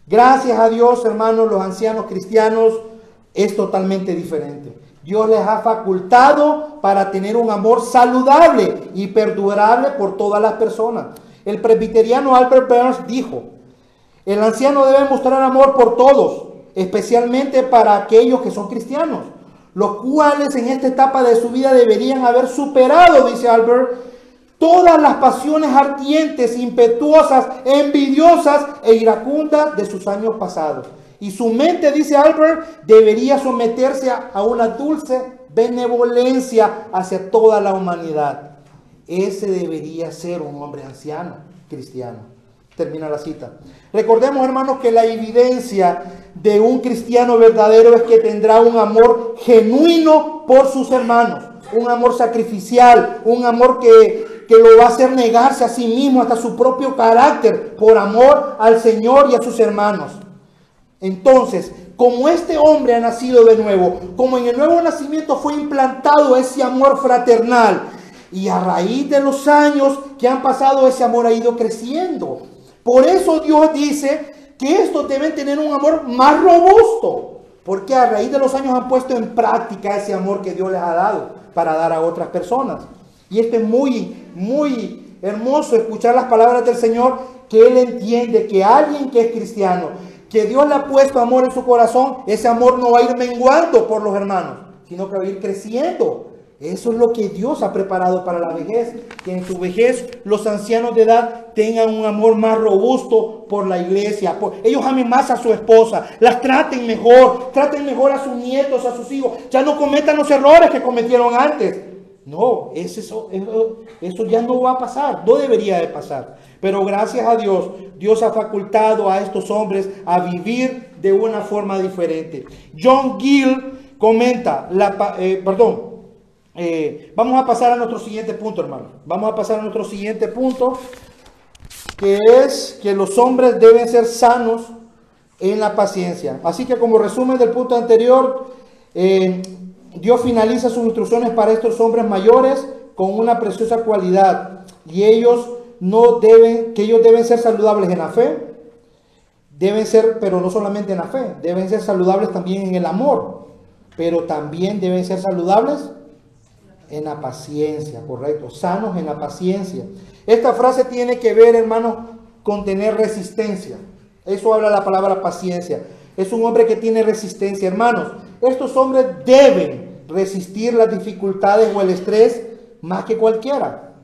Gracias a Dios, hermanos, los ancianos cristianos es totalmente diferente. Dios les ha facultado para tener un amor saludable y perdurable por todas las personas. El presbiteriano Albert Burns dijo: el anciano debe mostrar amor por todos, especialmente para aquellos que son cristianos, los cuales en esta etapa de su vida deberían haber superado, dice Albert, todas las pasiones ardientes, impetuosas, envidiosas e iracundas de sus años pasados. Y su mente, dice Albert, debería someterse a una dulce benevolencia hacia toda la humanidad. Ese debería ser un hombre anciano cristiano. Termina la cita. Recordemos, hermanos, que la evidencia de un cristiano verdadero es que tendrá un amor genuino por sus hermanos, un amor sacrificial, un amor que lo va a hacer negarse a sí mismo, hasta su propio carácter, por amor al Señor y a sus hermanos. Entonces, como este hombre ha nacido de nuevo, como en el nuevo nacimiento fue implantado ese amor fraternal, y a raíz de los años que han pasado, ese amor ha ido creciendo. Por eso Dios dice que estos deben tener un amor más robusto, porque a raíz de los años han puesto en práctica ese amor que Dios les ha dado para dar a otras personas. Y esto es muy hermoso, escuchar las palabras del Señor, que Él entiende que alguien que es cristiano, que Dios le ha puesto amor en su corazón, ese amor no va a ir menguando por los hermanos, sino que va a ir creciendo. Eso es lo que Dios ha preparado para la vejez, que en su vejez los ancianos de edad tengan un amor más robusto por la iglesia. Ellos amen más a su esposa, las traten mejor a sus nietos, a sus hijos. Ya no cometan los errores que cometieron antes. No, eso ya no va a pasar, no debería de pasar. Pero gracias a Dios, Dios ha facultado a estos hombres a vivir de una forma diferente. John Gill comenta, vamos a pasar a nuestro siguiente punto, hermano. Vamos a pasar a nuestro siguiente punto, que es que los hombres deben ser sanos en la paciencia. Así que, como resumen del punto anterior, Dios finaliza sus instrucciones para estos hombres mayores con una preciosa cualidad, y ellos deben ser saludables en la fe, pero no solamente en la fe, deben ser saludables también en el amor, pero también deben ser saludables en la paciencia, correcto, sanos en la paciencia. Esta frase tiene que ver, hermanos, con tener resistencia. Eso habla la palabra paciencia. Es un hombre que tiene resistencia, hermanos. Estos hombres deben resistir las dificultades o el estrés más que cualquiera.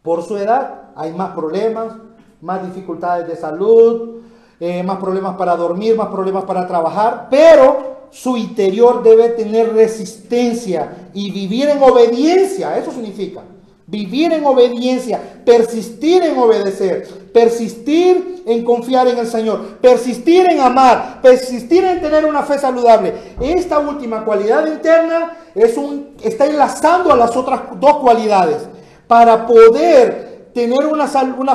Por su edad hay más problemas, más dificultades de salud, más problemas para dormir, más problemas para trabajar, pero su interior debe tener resistencia y vivir en obediencia. Eso significa vivir en obediencia, persistir en obedecer, persistir en confiar en el Señor, persistir en amar, persistir en tener una fe saludable. Esta última cualidad interna está enlazando a las otras dos cualidades. Para poder tener una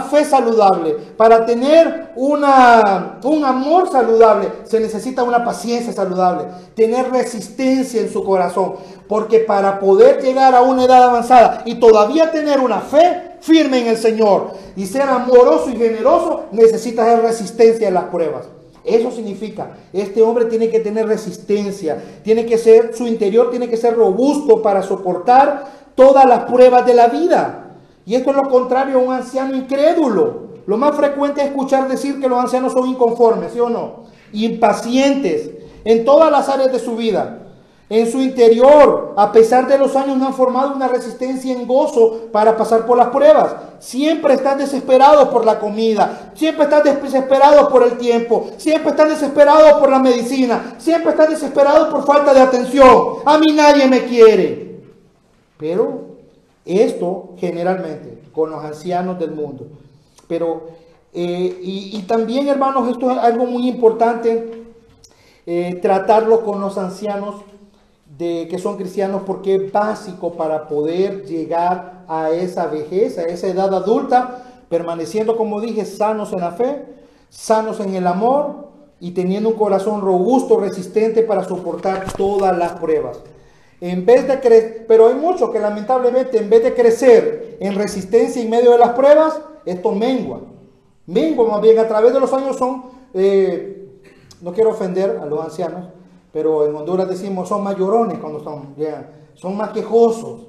fe saludable, para tener un amor saludable, se necesita una paciencia saludable, tener resistencia en su corazón, porque para poder llegar a una edad avanzada y todavía tener una fe firme en el Señor y ser amoroso y generoso, necesita resistencia en las pruebas. Eso significa, este hombre tiene que tener resistencia, su interior tiene que ser robusto para soportar todas las pruebas de la vida. Y esto es lo contrario a un anciano incrédulo. Lo más frecuente es escuchar decir que los ancianos son inconformes, ¿sí o no? Impacientes en todas las áreas de su vida. En su interior, a pesar de los años, no han formado una resistencia en gozo para pasar por las pruebas. Siempre están desesperados por la comida, siempre están desesperados por el tiempo, siempre están desesperados por la medicina, siempre están desesperados por falta de atención. A mí nadie me quiere. Pero esto generalmente con los ancianos del mundo. Pero, y también, hermanos, esto es algo muy importante, tratarlo con los ancianos que son cristianos, porque es básico para poder llegar a esa vejez, a esa edad adulta, permaneciendo, como dije, sanos en la fe, sanos en el amor y teniendo un corazón robusto, resistente para soportar todas las pruebas. Pero hay muchos que lamentablemente, en vez de crecer en resistencia en medio de las pruebas, esto mengua más bien. A través de los años no quiero ofender a los ancianos, pero en Honduras decimos son más llorones cuando llegan, son más quejosos,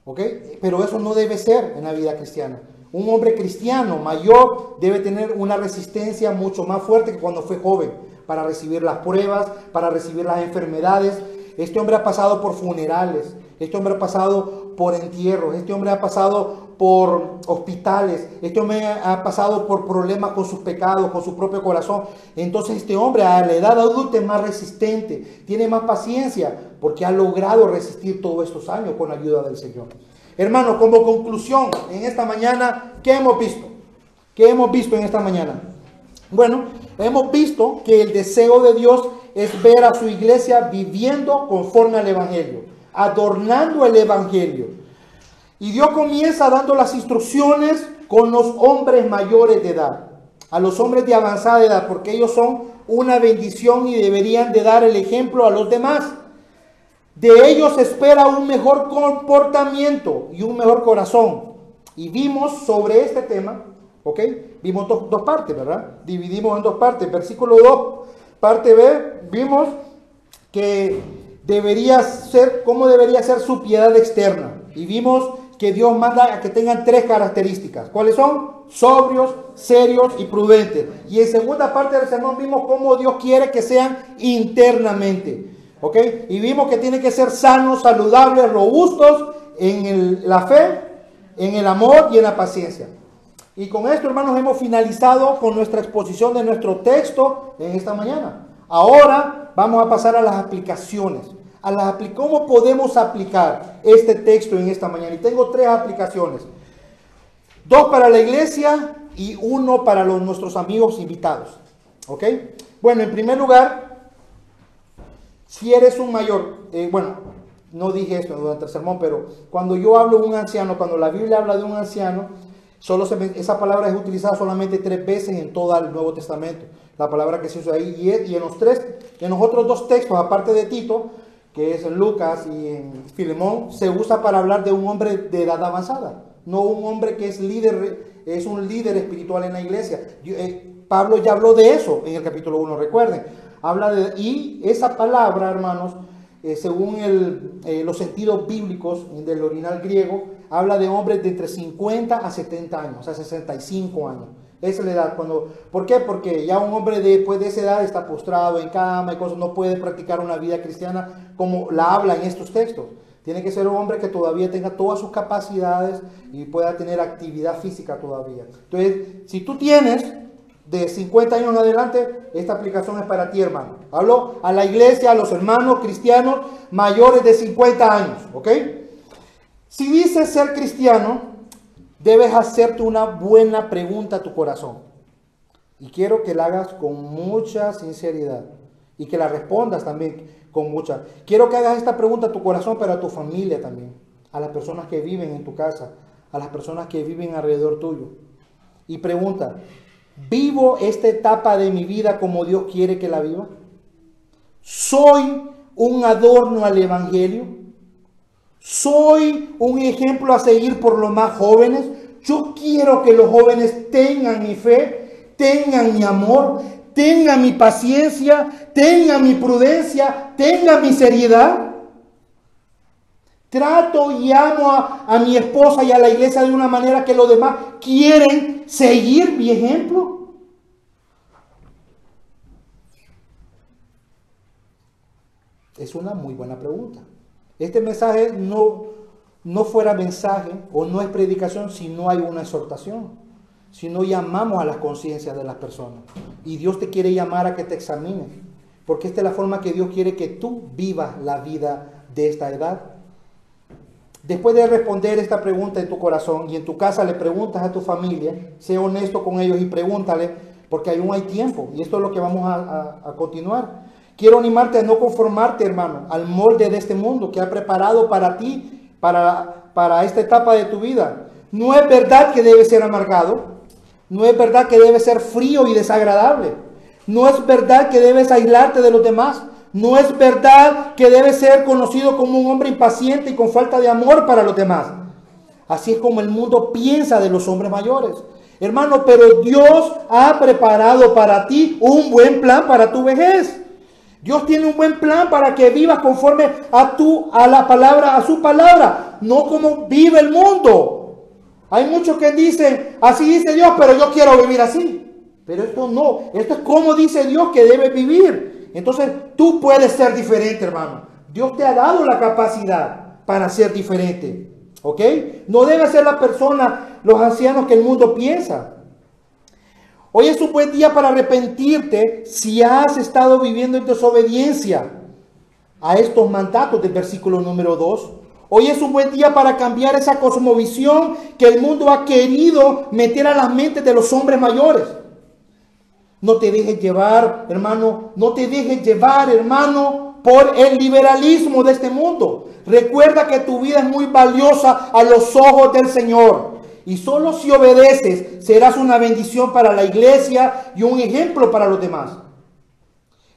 ¿ok? Pero eso no debe ser en la vida cristiana. Un hombre cristiano mayor debe tener una resistencia mucho más fuerte que cuando fue joven, para recibir las pruebas, para recibir las enfermedades. Este hombre ha pasado por funerales, este hombre ha pasado por entierros, este hombre ha pasado por hospitales, este hombre ha pasado por problemas con sus pecados, con su propio corazón. Entonces este hombre a la edad adulta es más resistente, tiene más paciencia, porque ha logrado resistir todos estos años con la ayuda del Señor. Hermanos, como conclusión, en esta mañana, ¿qué hemos visto? ¿Qué hemos visto en esta mañana? Bueno, hemos visto que el deseo de Dios es ver a su iglesia viviendo conforme al Evangelio, adornando el Evangelio. Y Dios comienza dando las instrucciones con los hombres mayores de edad, a los hombres de avanzada edad, porque ellos son una bendición y deberían de dar el ejemplo a los demás. De ellos se espera un mejor comportamiento y un mejor corazón. Y vimos sobre este tema, ¿ok? Vimos dos partes, ¿verdad? Dividimos en dos partes. Versículo 2, parte B, vimos que debería ser, cómo debería ser su piedad externa. Y vimos que Dios manda a que tengan tres características. ¿Cuáles son? Sobrios, serios y prudentes. Y en segunda parte del sermón vimos cómo Dios quiere que sean internamente. ¿Ok? Y vimos que tienen que ser sanos, saludables, robustos en la fe, en el amor y en la paciencia. Y con esto, hermanos, hemos finalizado con nuestra exposición de nuestro texto en esta mañana. Ahora vamos a pasar a las aplicaciones. ¿Cómo podemos aplicar este texto en esta mañana? Y tengo tres aplicaciones. Dos para la iglesia y uno para nuestros amigos invitados. ¿Ok? Bueno, en primer lugar, si eres un mayor, no dije esto durante el sermón, pero cuando yo hablo de un anciano, cuando la Biblia habla de un anciano, esa palabra es utilizada solamente 3 veces en todo el Nuevo Testamento. La palabra que se usa ahí, y en los otros dos textos, aparte de Tito, que es en Lucas y en Filemón, se usa para hablar de un hombre de edad avanzada, no un hombre que es un líder espiritual en la iglesia. Pablo ya habló de eso en el capítulo 1, recuerden. Y esa palabra, hermanos, según los sentidos bíblicos del original griego, habla de hombres de entre 50 a 70 años, o sea, 65 años. Esa es la edad. ¿Por qué? Porque ya un hombre después de esa edad está postrado en cama y cosas, no puede practicar una vida cristiana como la habla en estos textos. Tiene que ser un hombre que todavía tenga todas sus capacidades y pueda tener actividad física todavía. Entonces, si tú tienes de 50 años en adelante, esta aplicación es para ti, hermano. Hablo a la iglesia, a los hermanos cristianos mayores de 50 años, ¿ok? Si dices ser cristiano, debes hacerte una buena pregunta a tu corazón. Y quiero que la hagas con mucha sinceridad y que la respondas también con mucha. Quiero que hagas esta pregunta a tu corazón, pero a tu familia también, a las personas que viven en tu casa, a las personas que viven alrededor tuyo. Y pregunta, ¿vivo esta etapa de mi vida como Dios quiere que la viva? ¿Soy un adorno al Evangelio? ¿Soy un ejemplo a seguir por los más jóvenes? Yo quiero que los jóvenes tengan mi fe, tengan mi amor, tengan mi paciencia, tengan mi prudencia, tengan mi seriedad. Trato y amo a mi esposa y a la iglesia de una manera que los demás quieren seguir mi ejemplo. Es una muy buena pregunta. Este mensaje no fuera mensaje o no es predicación si no hay una exhortación, si no llamamos a las conciencias de las personas. Y Dios te quiere llamar a que te examines, porque esta es la forma que Dios quiere que tú vivas la vida de esta edad. Después de responder esta pregunta en tu corazón y en tu casa le preguntas a tu familia, sé honesto con ellos y pregúntale, porque aún hay tiempo y esto es lo que vamos a continuar. Quiero animarte a no conformarte, hermano, al molde de este mundo que ha preparado para ti, para esta etapa de tu vida. No es verdad que debes ser amargado. No es verdad que debes ser frío y desagradable. No es verdad que debes aislarte de los demás. No es verdad que debes ser conocido como un hombre impaciente y con falta de amor para los demás. Así es como el mundo piensa de los hombres mayores. Hermano, pero Dios ha preparado para ti un buen plan para tu vejez. Dios tiene un buen plan para que vivas conforme a la palabra, a su palabra, no como vive el mundo. Hay muchos que dicen, así dice Dios, pero yo quiero vivir así. Pero esto no, esto es como dice Dios que debes vivir. Entonces tú puedes ser diferente, hermano. Dios te ha dado la capacidad para ser diferente. ¿Ok? No debe ser la persona, los ancianos que el mundo piensa. Hoy es un buen día para arrepentirte si has estado viviendo en desobediencia a estos mandatos del versículo número 2. Hoy es un buen día para cambiar esa cosmovisión que el mundo ha querido meter a las mentes de los hombres mayores. No te dejes llevar, hermano, por el liberalismo de este mundo. Recuerda que tu vida es muy valiosa a los ojos del Señor. Y solo si obedeces serás una bendición para la iglesia y un ejemplo para los demás.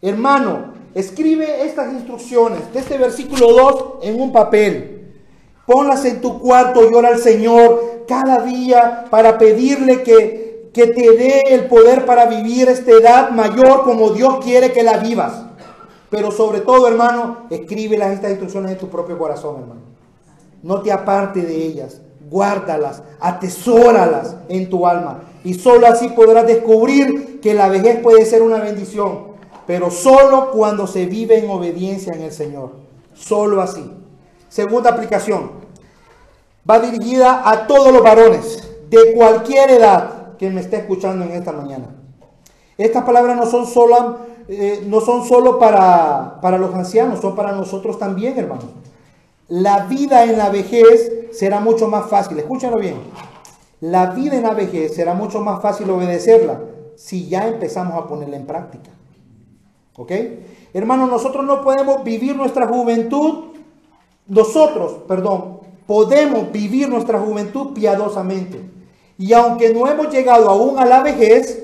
Hermano, escribe estas instrucciones de este versículo 2 en un papel. Ponlas en tu cuarto y ora al Señor cada día para pedirle que te dé el poder para vivir esta edad mayor como Dios quiere que la vivas. Pero sobre todo, hermano, escríbelas estas instrucciones en tu propio corazón, hermano. No te apartes de ellas. Guárdalas, atesóralas en tu alma. Y solo así podrás descubrir que la vejez puede ser una bendición. Pero solo cuando se vive en obediencia en el Señor. Solo así. Segunda aplicación. Va dirigida a todos los varones de cualquier edad que me esté escuchando en esta mañana. Estas palabras no son solo para los ancianos, son para nosotros también, hermanos. La vida en la vejez será mucho más fácil. Escúchalo bien. La vida en la vejez será mucho más fácil obedecerla si ya empezamos a ponerla en práctica. ¿Ok? Hermanos, nosotros no podemos vivir nuestra juventud. Podemos vivir nuestra juventud piadosamente. Y aunque no hemos llegado aún a la vejez,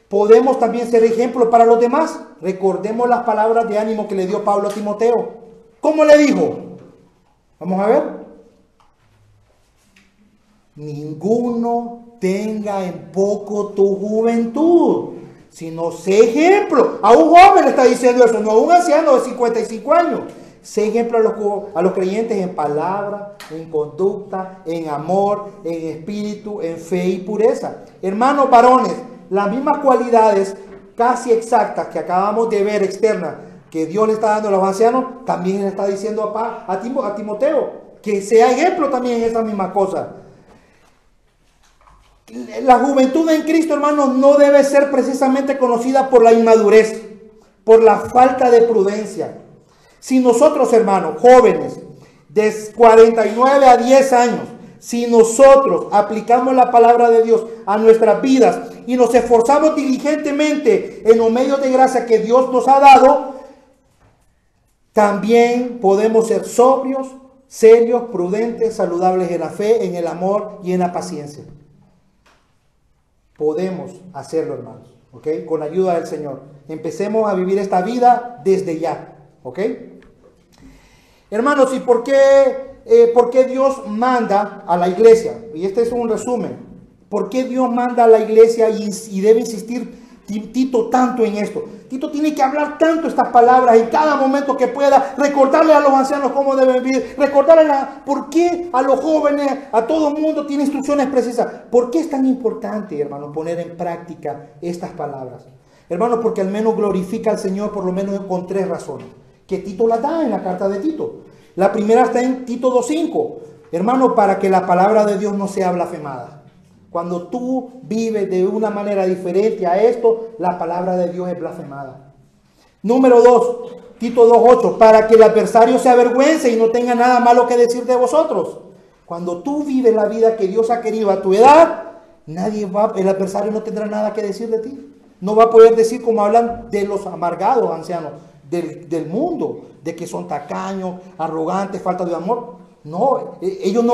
podemos también ser ejemplo para los demás. Recordemos las palabras de ánimo que le dio Pablo a Timoteo. ¿Cómo le dijo? Vamos a ver. Ninguno tenga en poco tu juventud, sino sé ejemplo. A un joven le está diciendo eso, no a un anciano de 55 años. Sé ejemplo a los creyentes en palabra, en conducta, en amor, en espíritu, en fe y pureza. Hermanos varones, las mismas cualidades casi exactas que acabamos de ver externas que Dios le está dando a los ancianos, también le está diciendo a Timoteo, que sea ejemplo también en esa misma cosa. La juventud en Cristo, hermanos, no debe ser precisamente conocida por la inmadurez, por la falta de prudencia. Si nosotros, hermanos, jóvenes, de 49 a 10 años, si nosotros aplicamos la palabra de Dios a nuestras vidas y nos esforzamos diligentemente en los medios de gracia que Dios nos ha dado, también podemos ser sobrios, serios, prudentes, saludables en la fe, en el amor y en la paciencia. Podemos hacerlo, hermanos, ¿ok? Con la ayuda del Señor. Empecemos a vivir esta vida desde ya, ¿ok? Hermanos, ¿y por qué Dios manda a la iglesia? Y este es un resumen. ¿Por qué Dios manda a la iglesia y debe insistir Tito tanto en esto? Tito tiene que hablar tanto estas palabras en cada momento que pueda, recordarle a los ancianos cómo deben vivir, recordarle por qué a los jóvenes, a todo el mundo tiene instrucciones precisas. ¿Por qué es tan importante, hermano, poner en práctica estas palabras? Hermano, porque al menos glorifica al Señor por lo menos con 3 razones, que Tito las da en la carta de Tito. La primera está en Tito 2:5. Hermano, para que la palabra de Dios no sea blasfemada. Cuando tú vives de una manera diferente a esto, la palabra de Dios es blasfemada. Número 2, Tito 2:8, para que el adversario se avergüence y no tenga nada malo que decir de vosotros. Cuando tú vives la vida que Dios ha querido a tu edad, el adversario no tendrá nada que decir de ti. No va a poder decir como hablan de los amargados ancianos del mundo, de que son tacaños, arrogantes, falta de amor. No, ellos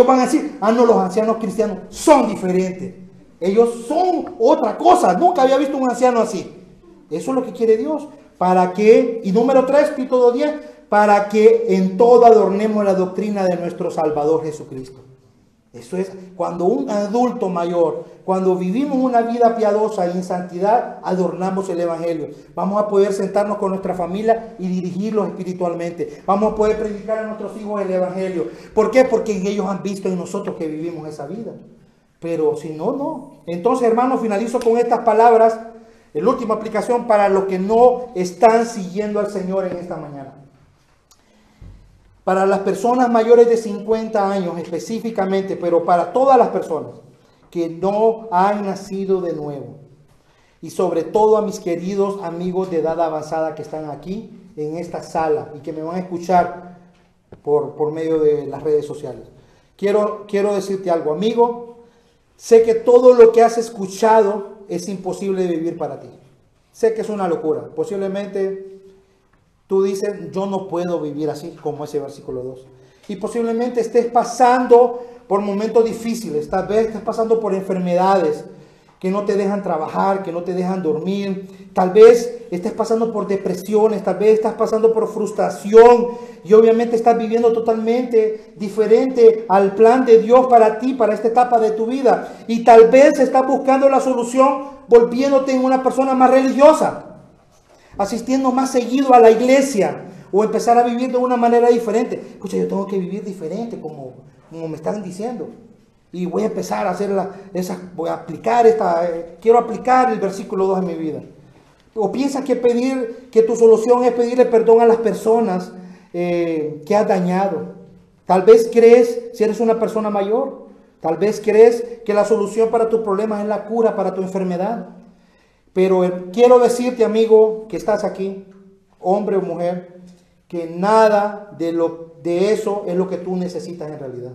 van a decir, no, los ancianos cristianos son diferentes. Ellos son otra cosa. Nunca había visto un anciano así. Eso es lo que quiere Dios. Para que, y número 3, Tito 2:10, para que en todo adornemos la doctrina de nuestro Salvador Jesucristo. Eso es cuando un adulto mayor, cuando vivimos una vida piadosa y en santidad, adornamos el Evangelio. Vamos a poder sentarnos con nuestra familia y dirigirlos espiritualmente. Vamos a poder predicar a nuestros hijos el Evangelio. ¿Por qué? Porque ellos han visto en nosotros que vivimos esa vida. Pero si no, no. Entonces, hermanos, finalizo con estas palabras. La última aplicación para los que no están siguiendo al Señor en esta mañana. Para las personas mayores de 50 años específicamente, pero para todas las personas que no han nacido de nuevo. Y sobre todo a mis queridos amigos de edad avanzada que están aquí en esta sala y que me van a escuchar por medio de las redes sociales. Quiero decirte algo, amigo. Sé que todo lo que has escuchado es imposible de vivir para ti. Sé que es una locura. Posiblemente tú dices, yo no puedo vivir así, como ese versículo 2. Y posiblemente estés pasando por momentos difíciles. Tal vez estés pasando por enfermedades que no te dejan trabajar, que no te dejan dormir. Tal vez estés pasando por depresiones, tal vez estás pasando por frustración. Y obviamente estás viviendo totalmente diferente al plan de Dios para ti, para esta etapa de tu vida. Y tal vez estás buscando la solución volviéndote en una persona más religiosa, asistiendo más seguido a la iglesia, o empezar a vivir de una manera diferente. Escucha, yo tengo que vivir diferente, como me están diciendo. Y voy a empezar a hacer quiero aplicar el versículo 2 en mi vida. O piensas que tu solución es pedirle perdón a las personas que has dañado. Tal vez crees, si eres una persona mayor, tal vez crees que la solución para tus problemas es la cura para tu enfermedad. Pero quiero decirte, amigo, que estás aquí, hombre o mujer, que nada de eso es lo que tú necesitas en realidad.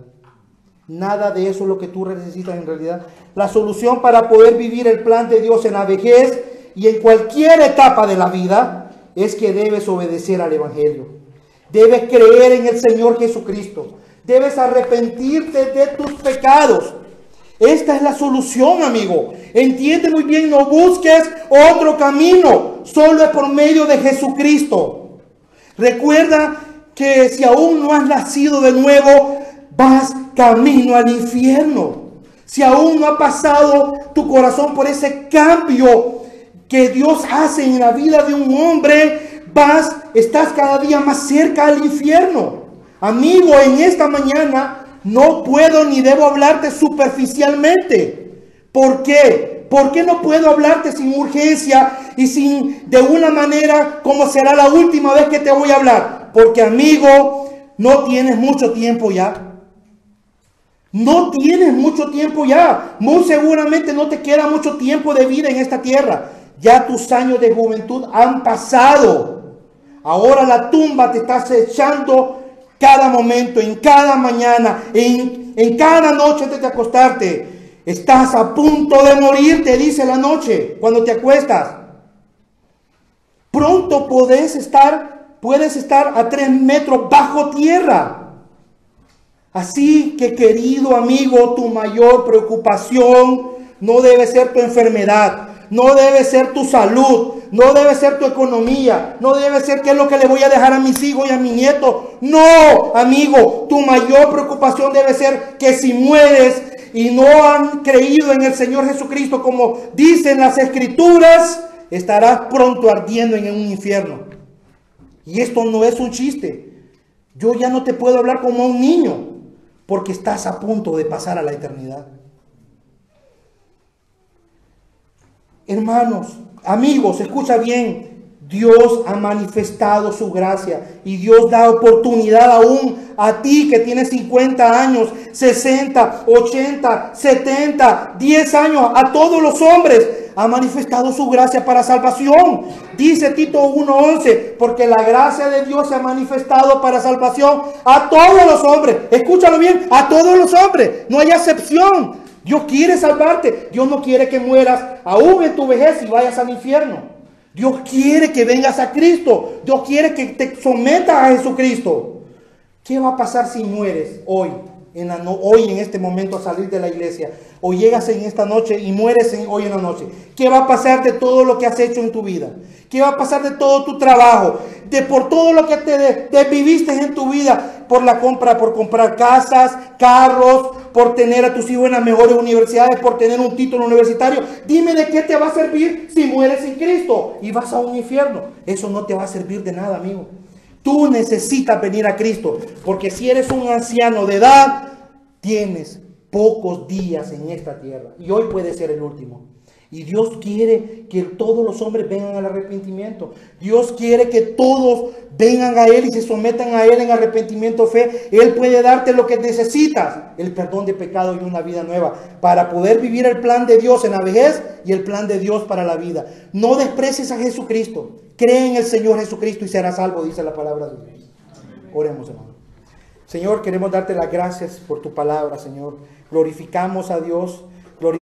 Nada de eso es lo que tú necesitas en realidad. La solución para poder vivir el plan de Dios en la vejez y en cualquier etapa de la vida es que debes obedecer al Evangelio. Debes creer en el Señor Jesucristo. Debes arrepentirte de tus pecados. Esta es la solución, amigo. Entiende muy bien, no busques otro camino. Solo es por medio de Jesucristo. Recuerda que si aún no has nacido de nuevo, vas camino al infierno. Si aún no ha pasado tu corazón por ese cambio que Dios hace en la vida de un hombre, estás cada día más cerca al infierno. Amigo, en esta mañana no puedo ni debo hablarte superficialmente. ¿Por qué? ¿Por qué no puedo hablarte sin urgencia y de una manera como será la última vez que te voy a hablar? Porque, amigo, no tienes mucho tiempo ya. No tienes mucho tiempo ya. Muy seguramente no te queda mucho tiempo de vida en esta tierra. Ya tus años de juventud han pasado. Ahora la tumba te está acechando cada momento, en cada mañana, en cada noche antes de acostarte. Estás a punto de morir, te dice la noche, cuando te acuestas. Pronto puedes estar a 3 metros bajo tierra. Así que, querido amigo, tu mayor preocupación no debe ser tu enfermedad, no debe ser tu salud, no debe ser tu economía, no debe ser qué es lo que le voy a dejar a mis hijos y a mis nietos. No, amigo, tu mayor preocupación debe ser que si mueres y no han creído en el Señor Jesucristo, como dicen las Escrituras, estarás pronto ardiendo en un infierno. Y esto no es un chiste. Yo ya no te puedo hablar como a un niño, porque estás a punto de pasar a la eternidad. Hermanos, amigos, escucha bien. Dios ha manifestado su gracia y Dios da oportunidad aún a ti que tienes 50 años, 60, 80, 70, 10 años, a todos los hombres. Ha manifestado su gracia para salvación. Dice Tito 1:11, porque la gracia de Dios se ha manifestado para salvación a todos los hombres. Escúchalo bien, a todos los hombres, no hay excepción. Dios quiere salvarte. Dios no quiere que mueras aún en tu vejez y vayas al infierno. Dios quiere que vengas a Cristo. Dios quiere que te sometas a Jesucristo. ¿Qué va a pasar si mueres hoy? Hoy en este momento a salir de la iglesia, o llegas en esta noche y mueres hoy en la noche. ¿Qué va a pasar de todo lo que has hecho en tu vida? ¿Qué va a pasar de todo tu trabajo? de por todo lo que te viviste en tu vida, por comprar casas, carros, por tener a tus hijos en las mejores universidades, por tener un título universitario. Dime de qué te va a servir si mueres sin Cristo y vas a un infierno. Eso no te va a servir de nada, amigo. Tú necesitas venir a Cristo, porque si eres un anciano de edad, tienes pocos días en esta tierra y hoy puede ser el último. Y Dios quiere que todos los hombres vengan al arrepentimiento. Dios quiere que todos vengan a Él y se sometan a Él en arrepentimiento, fe. Él puede darte lo que necesitas, el perdón de pecado y una vida nueva, para poder vivir el plan de Dios en la vejez y el plan de Dios para la vida. No desprecies a Jesucristo. Cree en el Señor Jesucristo y serás salvo, dice la palabra de Dios. Oremos, hermano. Señor, queremos darte las gracias por tu palabra, Señor. Glorificamos a Dios